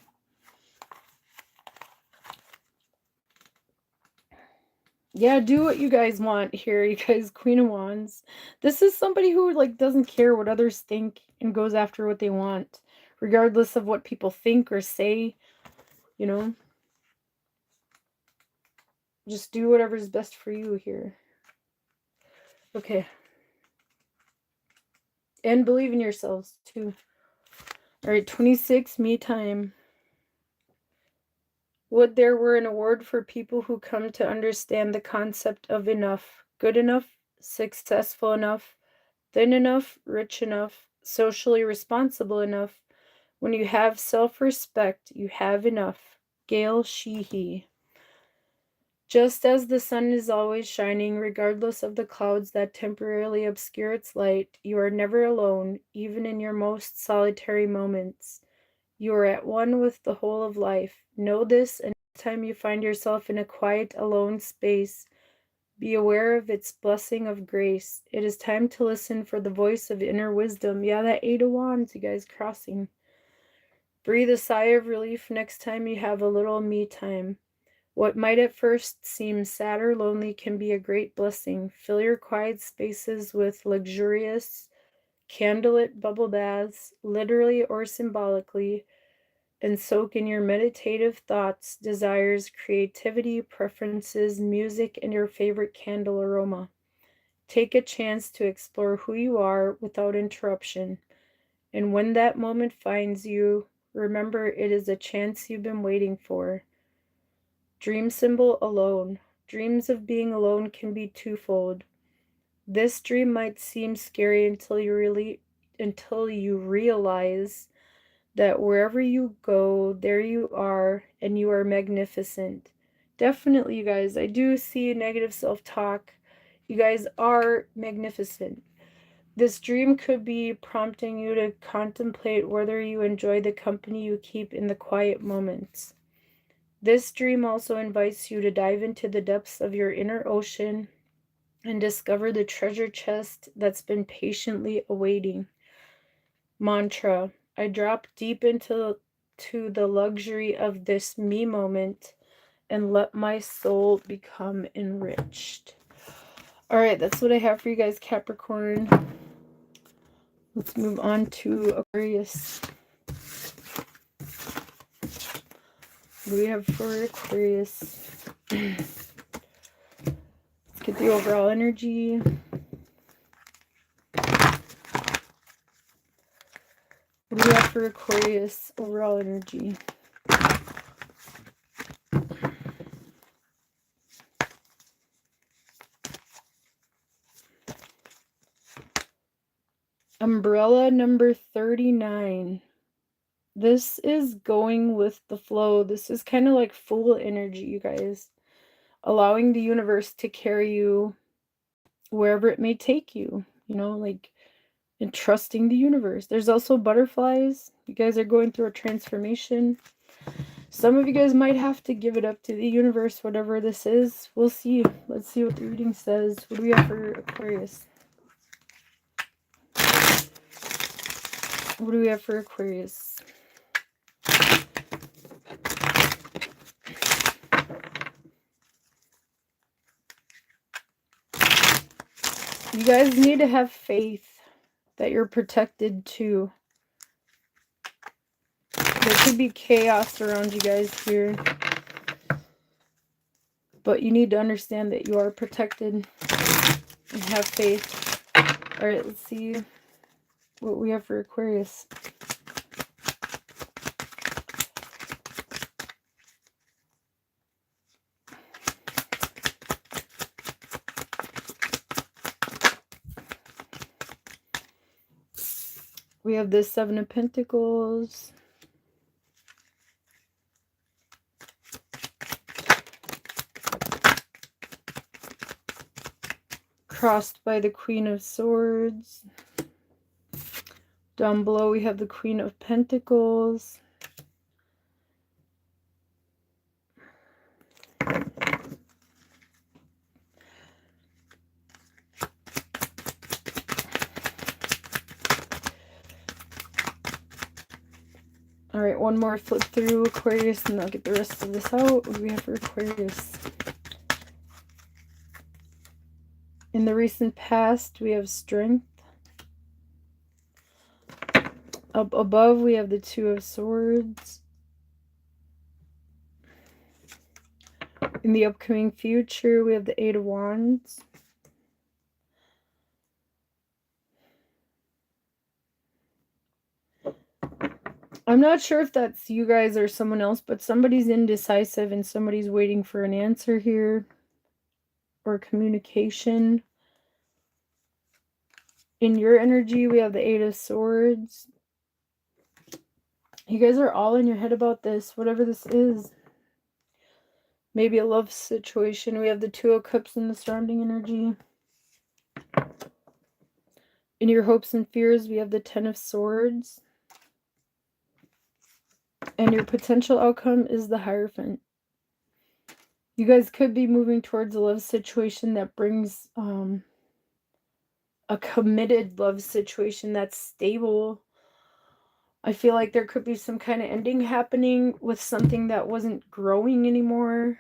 Yeah, do what you guys want here, you guys. Queen of Wands. This is somebody who, like, doesn't care what others think and goes after what they want, regardless of what people think or say, you know. Just do whatever's best for you here. Okay. And believe in yourselves, too. All right, 26, me time. Would there were an award for people who come to understand the concept of enough, good enough, successful enough, thin enough, rich enough, socially responsible enough. When you have self-respect, you have enough. Gail Sheehy. Just as the sun is always shining, regardless of the clouds that temporarily obscure its light, you are never alone, even in your most solitary moments. You are at one with the whole of life. Know this, and next time you find yourself in a quiet, alone space, be aware of its blessing of grace. It is time to listen for the voice of inner wisdom. Yeah, that 8 of Wands, you guys crossing. Breathe a sigh of relief next time you have a little me time. What might at first seem sad or lonely can be a great blessing. Fill your quiet spaces with luxurious, candlelit bubble baths, literally or symbolically, and soak in your meditative thoughts, desires, creativity, preferences, music, and your favorite candle aroma. Take a chance to explore who you are without interruption. And when that moment finds you, remember it is a chance you've been waiting for. Dream symbol alone. Dreams of being alone can be twofold. This dream might seem scary until you realize that wherever you go, there you are, and you are magnificent. Definitely, you guys. I do see negative self-talk. You guys are magnificent. This dream could be prompting you to contemplate whether you enjoy the company you keep in the quiet moments. This dream also invites you to dive into the depths of your inner ocean and discover the treasure chest that's been patiently awaiting. Mantra. I drop deep into the luxury of this me moment and let my soul become enriched. All right, that's what I have for you guys, Capricorn. Let's move on to Aquarius. What do we have for Aquarius? Let's get the overall energy. What do we have for Aquarius? Overall energy. Umbrella number 39. This is going with the flow. This is kind of like full energy, you guys. Allowing the universe to carry you wherever it may take you, you know, like, and trusting the universe. There's also butterflies. You guys are going through a transformation. Some of you guys might have to give it up to the universe, whatever this is. We'll see. Let's see what the reading says. What do we have for Aquarius? What do we have for Aquarius? You guys need to have faith that you're protected too. There could be chaos around you guys here. But you need to understand that you are protected and have faith. Alright, let's see what we have for Aquarius. We have the Seven of Pentacles. Crossed by the Queen of Swords. Down below we have the Queen of Pentacles. Alright, one more flip through Aquarius and I'll get the rest of this out. What do we have for Aquarius? In the recent past, we have Strength. Up above, we have the Two of Swords. In the upcoming future, we have the Eight of Wands. I'm not sure if that's you guys or someone else, but somebody's indecisive and somebody's waiting for an answer here. Or communication. In your energy, we have the Eight of Swords. You guys are all in your head about this, whatever this is. Maybe a love situation. We have the Two of Cups in the surrounding energy. In your hopes and fears, we have the Ten of Swords. And your potential outcome is the Hierophant. You guys could be moving towards a love situation that brings a committed love situation that's stable. I feel like there could be some kind of ending happening with something that wasn't growing anymore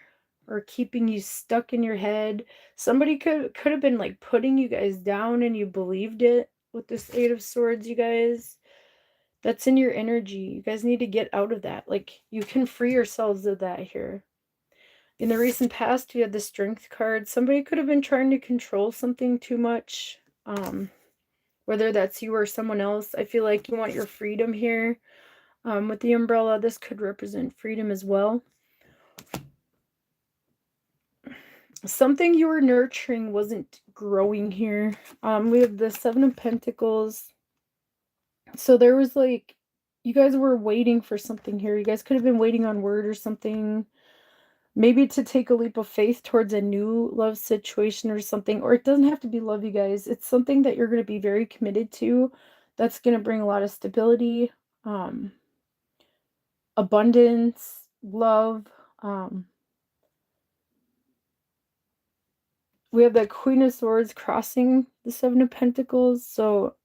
or keeping you stuck in your head. Somebody could have been like putting you guys down and you believed it with this Eight of Swords, you guys. That's in your energy. You guys need to get out of that. Like, you can free yourselves of that here. In the recent past, we had the Strength card. Somebody could have been trying to control something too much. Whether that's you or someone else. I feel like you want your freedom here. With the umbrella, this could represent freedom as well. Something you were nurturing wasn't growing here. We have the Seven of Pentacles. So there was like, you guys were waiting for something here. You guys could have been waiting on word or something. Maybe to take a leap of faith towards a new love situation or something. Or it doesn't have to be love, you guys. It's something that you're going to be very committed to. That's going to bring a lot of stability, abundance, love. We have the Queen of Swords crossing the Seven of Pentacles. So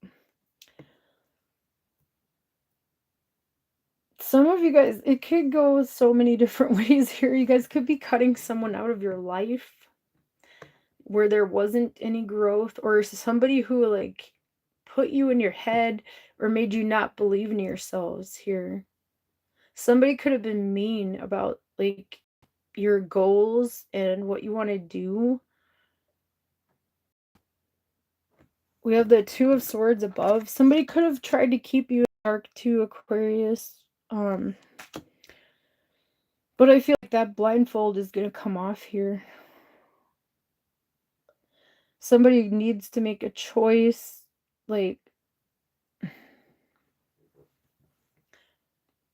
some of you guys, it could go so many different ways here. You guys could be cutting someone out of your life where there wasn't any growth, or somebody who like put you in your head or made you not believe in yourselves here. Somebody could have been mean about like your goals and what you want to do. We have the Two of Swords above. Somebody could have tried to keep you in the dark too, Aquarius. But I feel like that blindfold is going to come off here. Somebody needs to make a choice, like,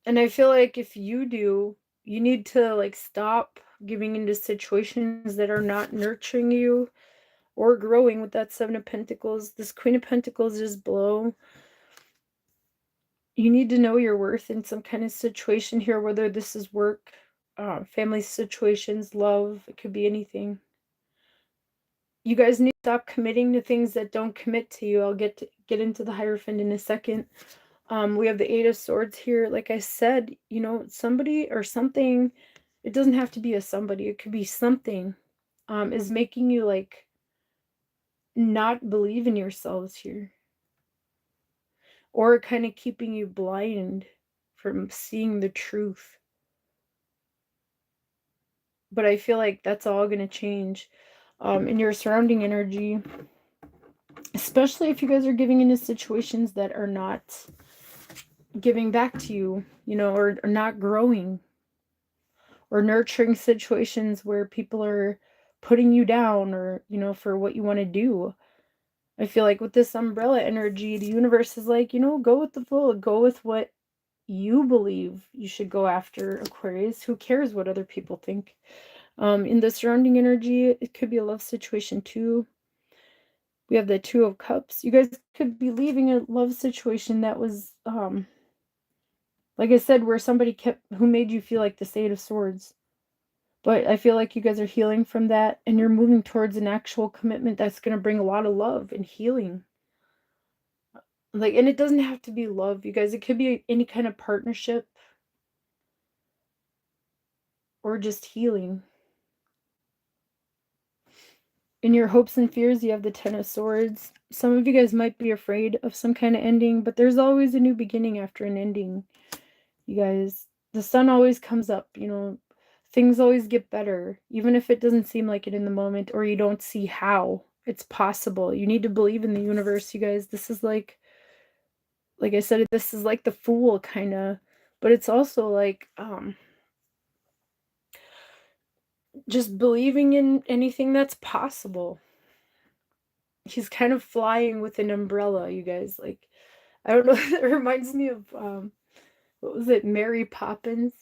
and I feel like if you do, you need to like stop giving into situations that are not nurturing you or growing with that Seven of Pentacles. This Queen of Pentacles is below. You need to know your worth in some kind of situation here, whether this is work, family situations, love, it could be anything. You guys need to stop committing to things that don't commit to you. I'll get into the Hierophant in a second. We have the Eight of Swords here. Like I said, you know, somebody or something, it doesn't have to be a somebody, it could be something, is making you like not believe in yourselves here. Or kind of keeping you blind from seeing the truth. But I feel like that's all going to change in your surrounding energy. Especially if you guys are giving into situations that are not giving back to you, you know, or not growing. Or nurturing situations where people are putting you down or, you know, for what you want to do. I feel like with this umbrella energy, the universe is like, you know, go with the flow, go with what you believe you should go after, Aquarius. Who cares what other people think? In the surrounding energy, it could be a love situation too. We have the Two of Cups. You guys could be leaving a love situation that was, like I said, where somebody who made you feel like the Eight of Swords. But I feel like you guys are healing from that, and you're moving towards an actual commitment that's going to bring a lot of love and healing. Like, and it doesn't have to be love, you guys. It could be any kind of partnership or just healing. In your hopes and fears, you have the Ten of Swords. Some of you guys might be afraid of some kind of ending, but there's always a new beginning after an ending, you guys. The sun always comes up, you know. Things always get better, even if it doesn't seem like it in the moment, or you don't see how it's possible. You need to believe in the universe, you guys. This is like I said, this is like the Fool kind of, but it's also like just believing in anything that's possible. He's kind of flying with an umbrella, you guys. Like, I don't know, it reminds me of what was it, Mary Poppins?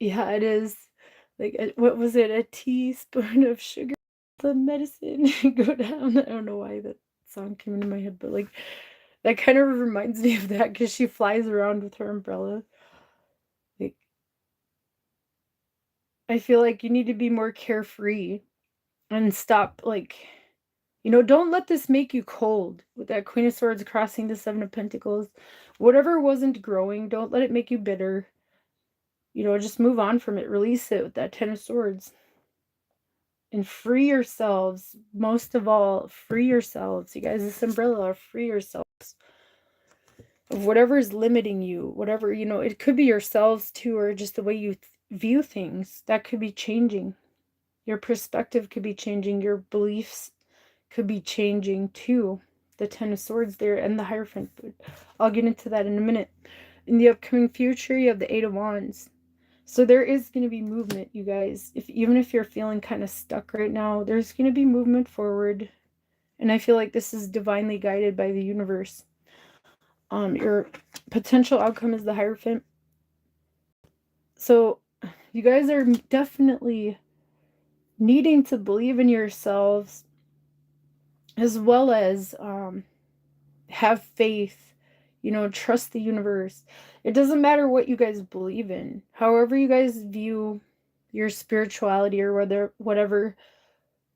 Yeah, it is. Like, what was it? A teaspoon of sugar, the medicine go down. I don't know why that song came into my head, but like that kind of reminds me of that because she flies around with her umbrella. Like, I feel like you need to be more carefree and stop, like, you know, don't let this make you cold with that Queen of Swords crossing the Seven of Pentacles. Whatever wasn't growing, don't let it make you bitter. You know, just move on from it. Release it with that Ten of Swords. And free yourselves. Most of all, free yourselves. You guys, this umbrella, free yourselves of whatever is limiting you. Whatever, you know, it could be yourselves too, or just the way you view things. That could be changing. Your perspective could be changing. Your beliefs could be changing too. The Ten of Swords there and the Hierophant. But I'll get into that in a minute. In the upcoming future, you have the Eight of Wands. So there is going to be movement, you guys. Even if you're feeling kind of stuck right now, there's going to be movement forward. And I feel like this is divinely guided by the universe. Your potential outcome is the Hierophant. So you guys are definitely needing to believe in yourselves, as well as have faith, you know, trust the universe. It doesn't matter what you guys believe in. However you guys view your spirituality or whatever,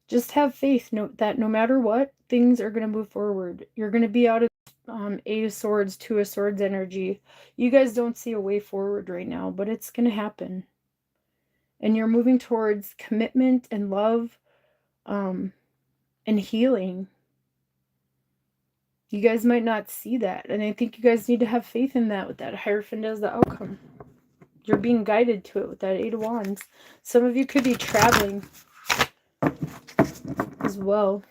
just have faith. That no matter what, things are going to move forward. You're going to be out of Eight of Swords, Two of Swords energy. You guys don't see a way forward right now, but it's going to happen. And you're moving towards commitment and love and healing. You guys might not see that, and I think you guys need to have faith in that with that Hierophant as the outcome. You're being guided to it with that Eight of Wands. Some of you could be traveling as well.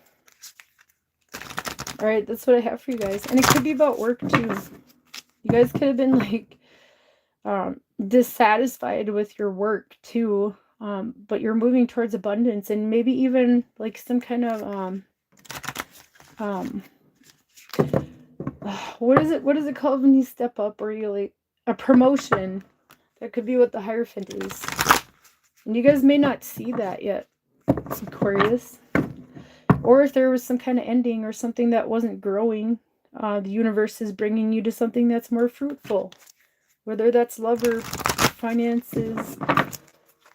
All right, that's what I have for you guys. And it could be about work too. You guys could have been like dissatisfied with your work too. But you're moving towards abundance, and maybe even like some kind of what is it called when you step up, or you like a promotion? That could be what the Hierophant is. And you guys may not see that yet, Aquarius. Or if there was some kind of ending or something that wasn't growing, the universe is bringing you to something that's more fruitful. Whether that's love or finances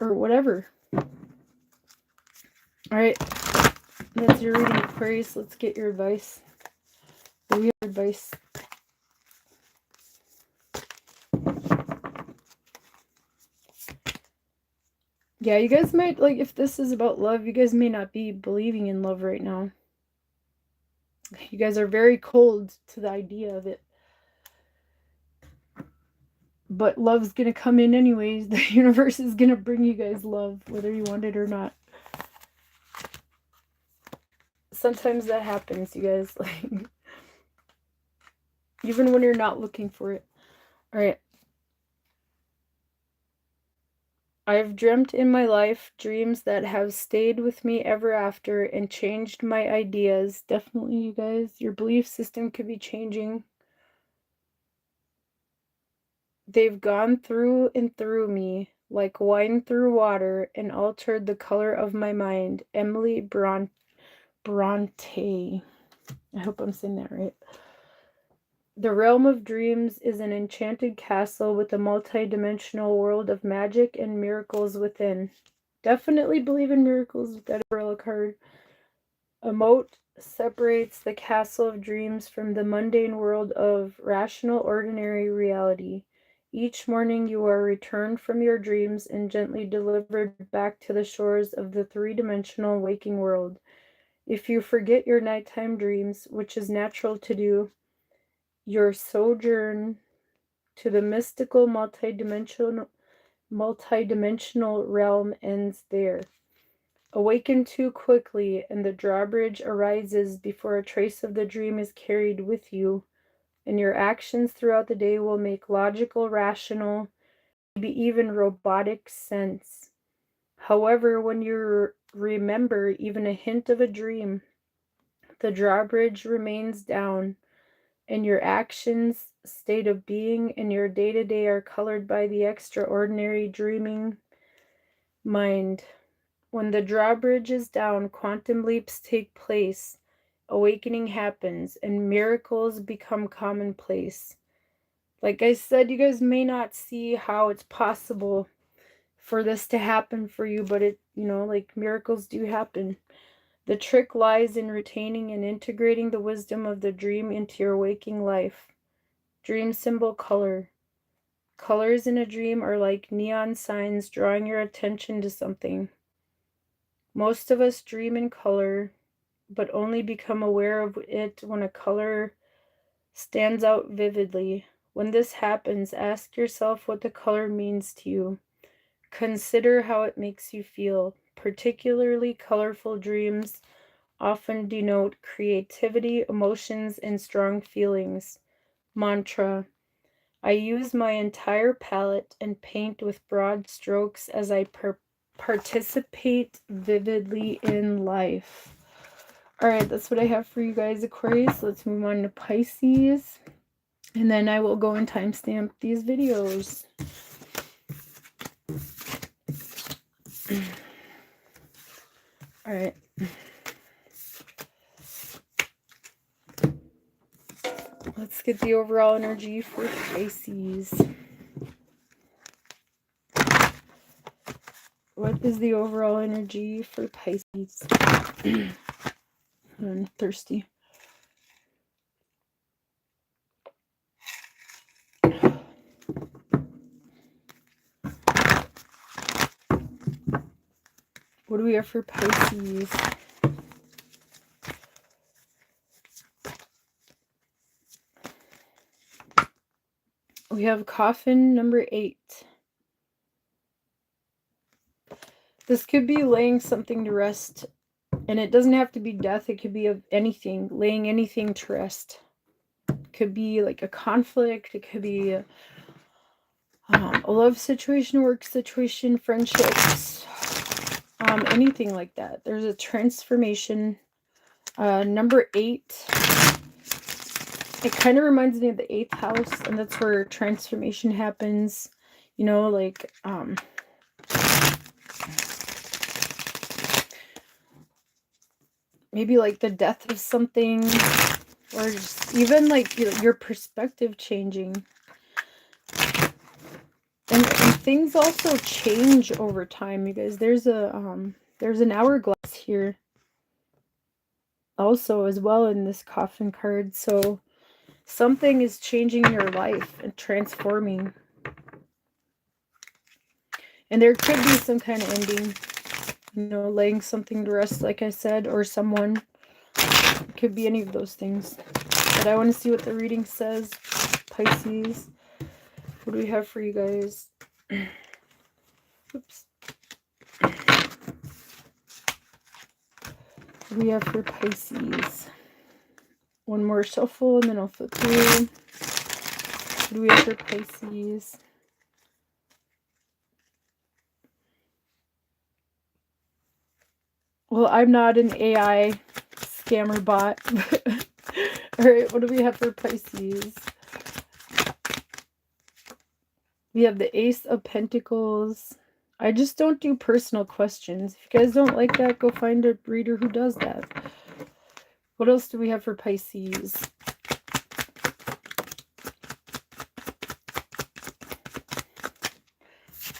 or whatever. Alright, that's your reading, Aquarius. Let's get your advice. Your advice. Yeah, you guys might, like, if this is about love, you guys may not be believing in love right now. You guys are very cold to the idea of it. But love's going to come in anyways. The universe is going to bring you guys love, whether you want it or not. Sometimes that happens, you guys. Like, even when you're not looking for it. Alright. I've dreamt in my life dreams that have stayed with me ever after and changed my ideas. Definitely, you guys. Your belief system could be changing. They've gone through and through me, like wine through water, and altered the color of my mind. Emily Bronte. I hope I'm saying that right. The realm of dreams is an enchanted castle with a multi-dimensional world of magic and miracles within. Definitely believe in miracles with that umbrella card. A moat separates the castle of dreams from the mundane world of rational, ordinary reality. Each morning you are returned from your dreams and gently delivered back to the shores of the three-dimensional waking world. If you forget your nighttime dreams, which is natural to do, your sojourn to the mystical multidimensional realm ends there. Awaken too quickly, and the drawbridge arises before a trace of the dream is carried with you, and your actions throughout the day will make logical, rational, maybe even robotic sense. However, when you remember even a hint of a dream, the drawbridge remains down, and your actions, state of being, and your day-to-day are colored by the extraordinary dreaming mind. When the drawbridge is down, quantum leaps take place, awakening happens, and miracles become commonplace. Like I said, you guys may not see how it's possible for this to happen for you, but it, like miracles do happen. The trick lies in retaining and integrating the wisdom of the dream into your waking life. Dream symbol color. Colors in a dream are like neon signs drawing your attention to something. Most of us dream in color, but only become aware of it when a color stands out vividly. When this happens, ask yourself what the color means to you. Consider how it makes you feel. Particularly colorful dreams often denote creativity, emotions, and strong feelings. Mantra. I use my entire palette and paint with broad strokes as I participate vividly in life. Alright, that's what I have for you guys, Aquarius. Let's move on to Pisces. And then I will go and timestamp these videos. Alright. Let's get the overall energy for Pisces. What is the overall energy for Pisces? I'm thirsty. What do we have for Pisces? We have coffin number 8. This could be laying something to rest. And it doesn't have to be death. It could be of anything. Laying anything to rest. It could be like a conflict. It could be a love situation, work situation, friendships. Anything like that. There's a transformation. Number 8. It kind of reminds me of the 8th house, and that's where transformation happens. You know, like maybe like the death of something, or just even like your perspective changing. And things also change over time, you guys. There's an hourglass here also as well in this coffin card. So something is changing in your life and transforming. And there could be some kind of ending, you know, laying something to rest, like I said, or someone. It could be any of those things. But I want to see what the reading says. Pisces. What do we have for you guys? Oops. What do we have for Pisces? One more shuffle and then I'll flip through. What do we have for Pisces? Well, I'm not an AI scammer bot. All right, what do we have for Pisces? We have the Ace of Pentacles. I just don't do personal questions. If you guys don't like that, go find a reader who does that. What else do we have for Pisces?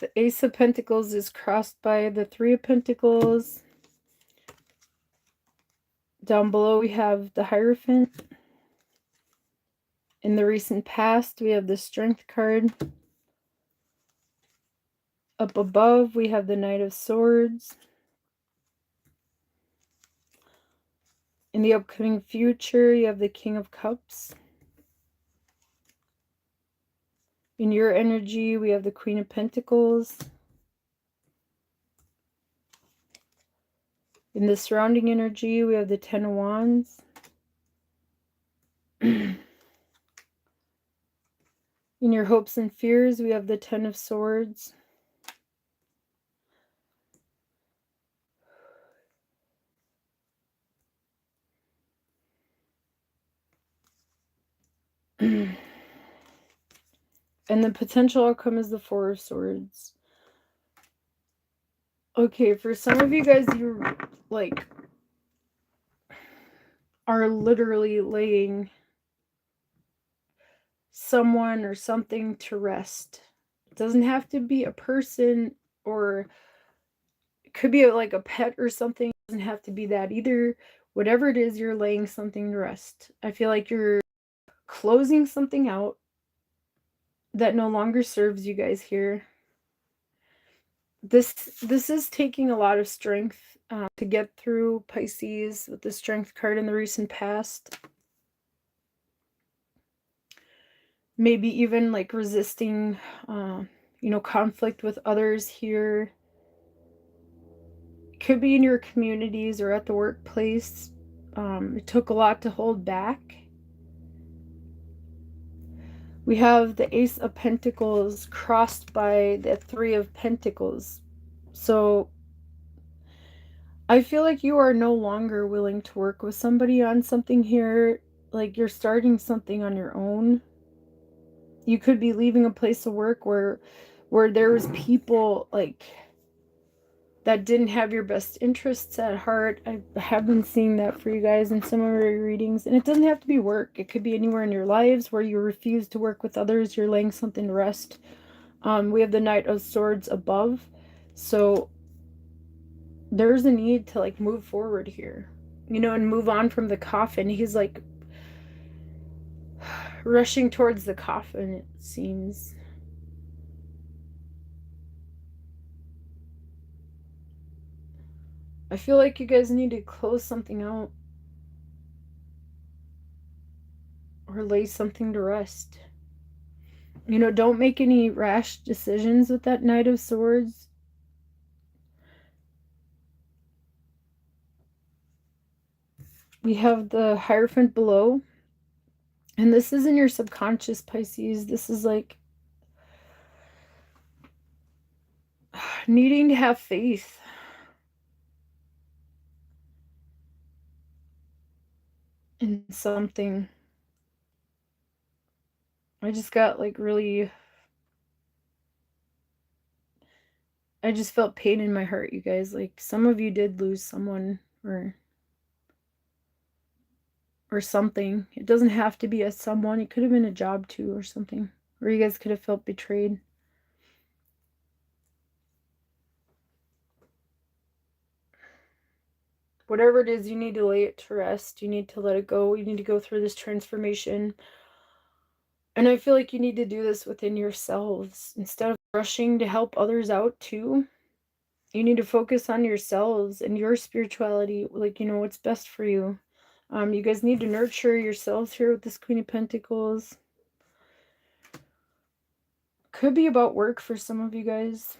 The Ace of Pentacles is crossed by the Three of Pentacles. Down below we have the Hierophant. In the recent past, we have the Strength card. Up above, we have the Knight of Swords. In the upcoming future, you have the King of Cups. In your energy, we have the Queen of Pentacles. In the surrounding energy, we have the Ten of Wands. In your hopes and fears, we have the Ten of Swords. And the potential outcome is the Four of Swords. Okay, for some of you guys, you like are literally laying someone or something to rest. It doesn't have to be a person, or it could be like a pet or something. It doesn't have to be that either. Whatever it is, you're laying something to rest. I feel like you're closing something out that no longer serves you guys here. This is taking a lot of strength to get through, Pisces, with the Strength card in the recent past. Maybe even like resisting, you know, conflict with others here. It could be in your communities or at the workplace. It took a lot to hold back. We have the Ace of Pentacles crossed by the Three of Pentacles. So I feel like you are no longer willing to work with somebody on something here. Like you're starting something on your own. You could be leaving a place of work where there was people like that didn't have your best interests at heart. I have been seeing that for you guys in some of your readings. And it doesn't have to be work. It could be anywhere in your lives where you refuse to work with others. You're laying something to rest. We have the Knight of Swords above. So there's a need to like move forward here, you know, and move on from the coffin. He's like rushing towards the coffin, it seems. I feel like you guys need to close something out or lay something to rest. You know, don't make any rash decisions with that Knight of Swords. We have the Hierophant below. And this is in your subconscious, Pisces. This is like needing to have faith. In something. I just got like really... I just felt pain in my heart, you guys. Like some of you did lose someone or something. It doesn't have to be a someone. It could have been a job too or something. Or you guys could have felt betrayed. Whatever it is, you need to lay it to rest. You need to let it go. You need to go through this transformation. And I feel like you need to do this within yourselves. Instead of rushing to help others out too, you need to focus on yourselves and your spirituality. Like, you know, what's best for you. You guys need to nurture yourselves here with this Queen of Pentacles. Could be about work for some of you guys.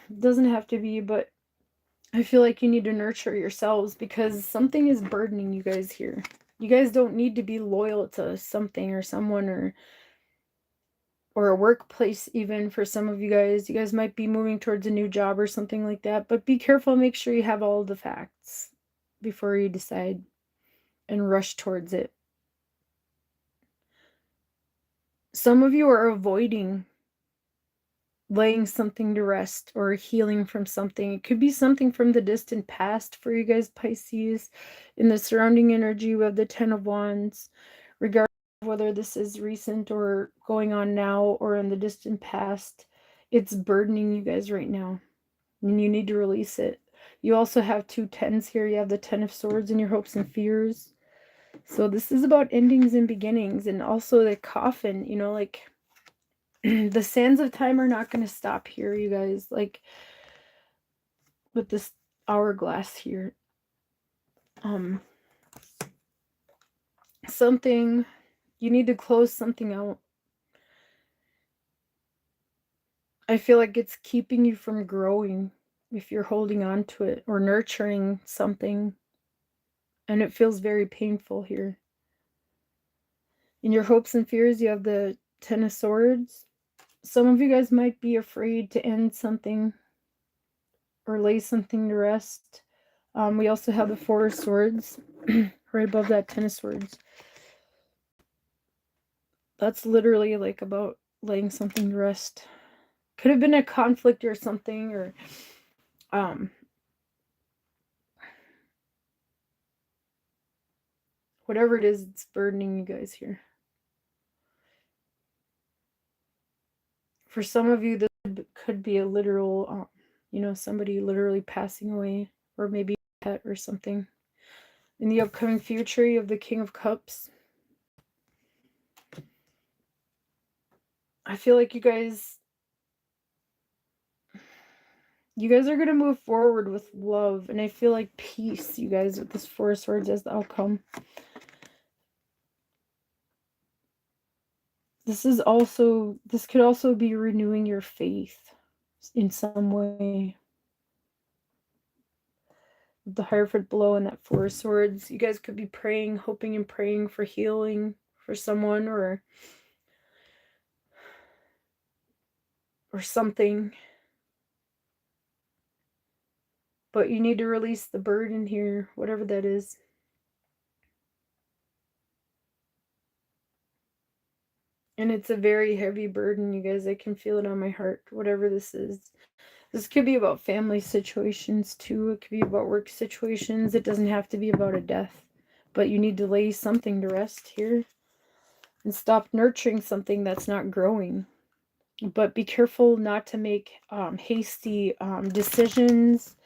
It doesn't have to be, but I feel like you need to nurture yourselves because something is burdening you guys here. You guys don't need to be loyal to something or someone or a workplace even for some of you guys. You guys might be moving towards a new job or something like that, but be careful. Make sure you have all the facts before you decide and rush towards it. Some of you are avoiding laying something to rest or healing from something. It could be something from the distant past for you guys, Pisces. In the surrounding energy, we have the Ten of Wands. Regardless of whether this is recent or going on now or in the distant past, it's burdening you guys right now. And you need to release it. You also have two tens here. You have the Ten of Swords and your hopes and fears. So this is about endings and beginnings. And also the Coffin, you know, like... the sands of time are not going to stop here, you guys. Like with this hourglass here. Something, you need to close something out. I feel like it's keeping you from growing if you're holding on to it or nurturing something. And it feels very painful here. In your hopes and fears, you have the Ten of Swords. Some of you guys might be afraid to end something or lay something to rest. We also have the Four of Swords right above that Ten of Swords. That's literally like about laying something to rest. Could have been a conflict or something, or whatever it is, it's burdening you guys here. For some of you, this could be a literal, you know, somebody literally passing away, or maybe a pet or something. In the upcoming future, you have the King of Cups. I feel like you guys are going to move forward with love, and I feel like peace, you guys, with this Four of Swords as the outcome. This could also be renewing your faith in some way. The Hierophant below and that Four of Swords. You guys could be praying, hoping and praying for healing for someone or something. But you need to release the burden here, whatever that is. And it's a very heavy burden, you guys. I can feel it on my heart, whatever this is. This could be about family situations too. It could be about work situations. It doesn't have to be about a death. But you need to lay something to rest here. And stop nurturing something that's not growing. But be careful not to make hasty decisions.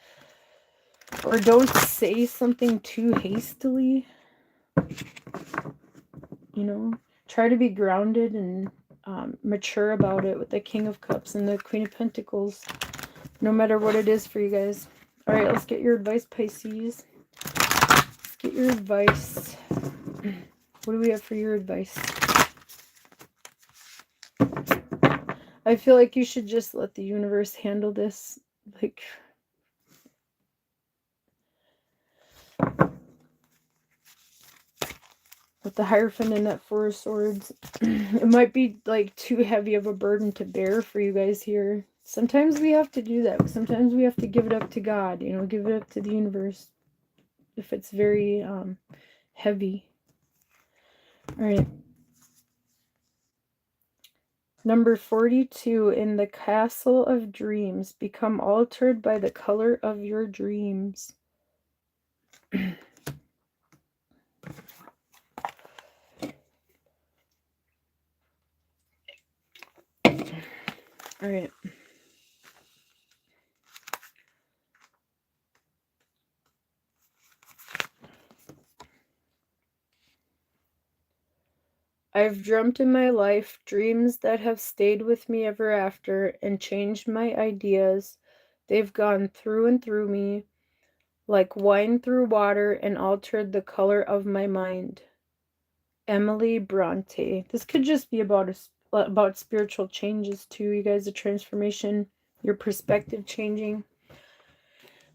Or don't say something too hastily. You know, try to be grounded and mature about it with the King of Cups and the Queen of Pentacles. No matter what it is for you guys. All right, let's get your advice, Pisces. Let's get your advice. What do we have for your advice? I feel like you should just let the universe handle this. Like, with the Hierophant and that Four of Swords. It might be like too heavy of a burden to bear for you guys here. Sometimes we have to do that. Sometimes we have to give it up to God, you know, give it up to the universe if it's very heavy. All right. Number 42, in the castle of dreams, become altered by the color of your dreams. All right. I've dreamt in my life dreams that have stayed with me ever after and changed my ideas. They've gone through and through me like wine through water and altered the color of my mind. Emily Bronte. This could just be about spiritual changes too, you guys, a transformation, your perspective changing.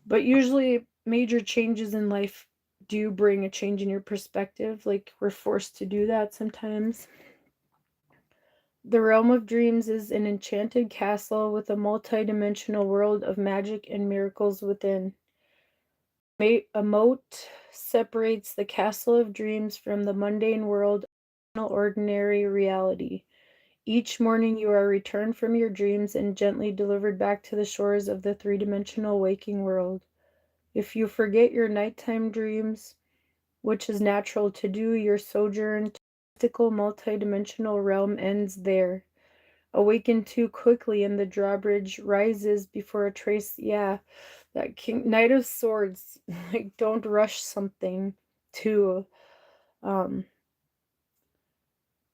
But usually major changes in life do bring a change in your perspective. Like we're forced to do that sometimes. The realm of dreams is an enchanted castle with a multi-dimensional world of magic and miracles within. A moat separates the castle of dreams from the mundane world of ordinary reality. Each morning you are returned from your dreams and gently delivered back to the shores of the three-dimensional waking world. If you forget your nighttime dreams, which is natural to do, your sojourn to the mystical multi-dimensional realm ends there. Awaken too quickly and the drawbridge rises before a trace. Yeah, that Knight of Swords. Like, don't rush something too.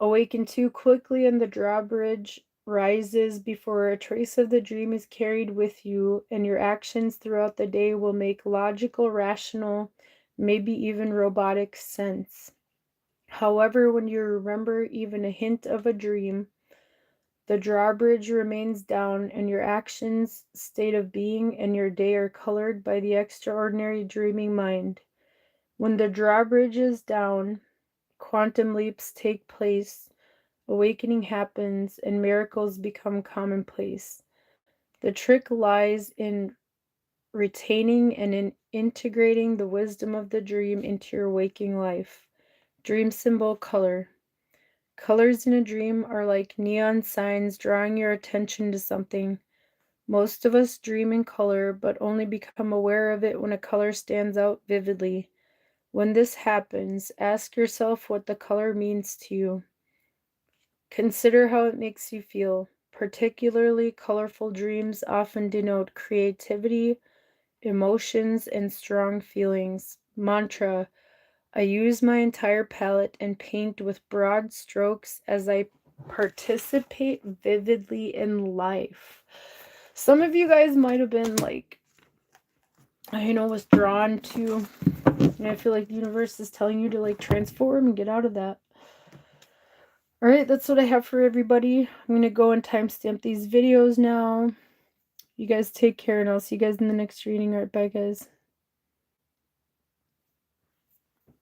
Awaken too quickly and the drawbridge rises before a trace of the dream is carried with you, and your actions throughout the day will make logical, rational, maybe even robotic sense. However, when you remember even a hint of a dream, the drawbridge remains down, and your actions, state of being, and your day are colored by the extraordinary dreaming mind. When the drawbridge is down, quantum leaps take place, awakening happens, and miracles become commonplace. The trick lies in retaining and in integrating the wisdom of the dream into your waking life. Dream symbol color. Colors in a dream are like neon signs drawing your attention to something. Most of us dream in color, but only become aware of it when a color stands out vividly. When this happens, ask yourself what the color means to you. Consider how it makes you feel. Particularly colorful dreams often denote creativity, emotions, and strong feelings. Mantra: I use my entire palette and paint with broad strokes as I participate vividly in life. Some of you guys might have been like, was drawn to, and I feel like the universe is telling you to like transform and get out of that. All right, that's what I have for everybody. I'm going to go and timestamp these videos now. You guys take care, and I'll see you guys in the next reading. All right, bye, guys.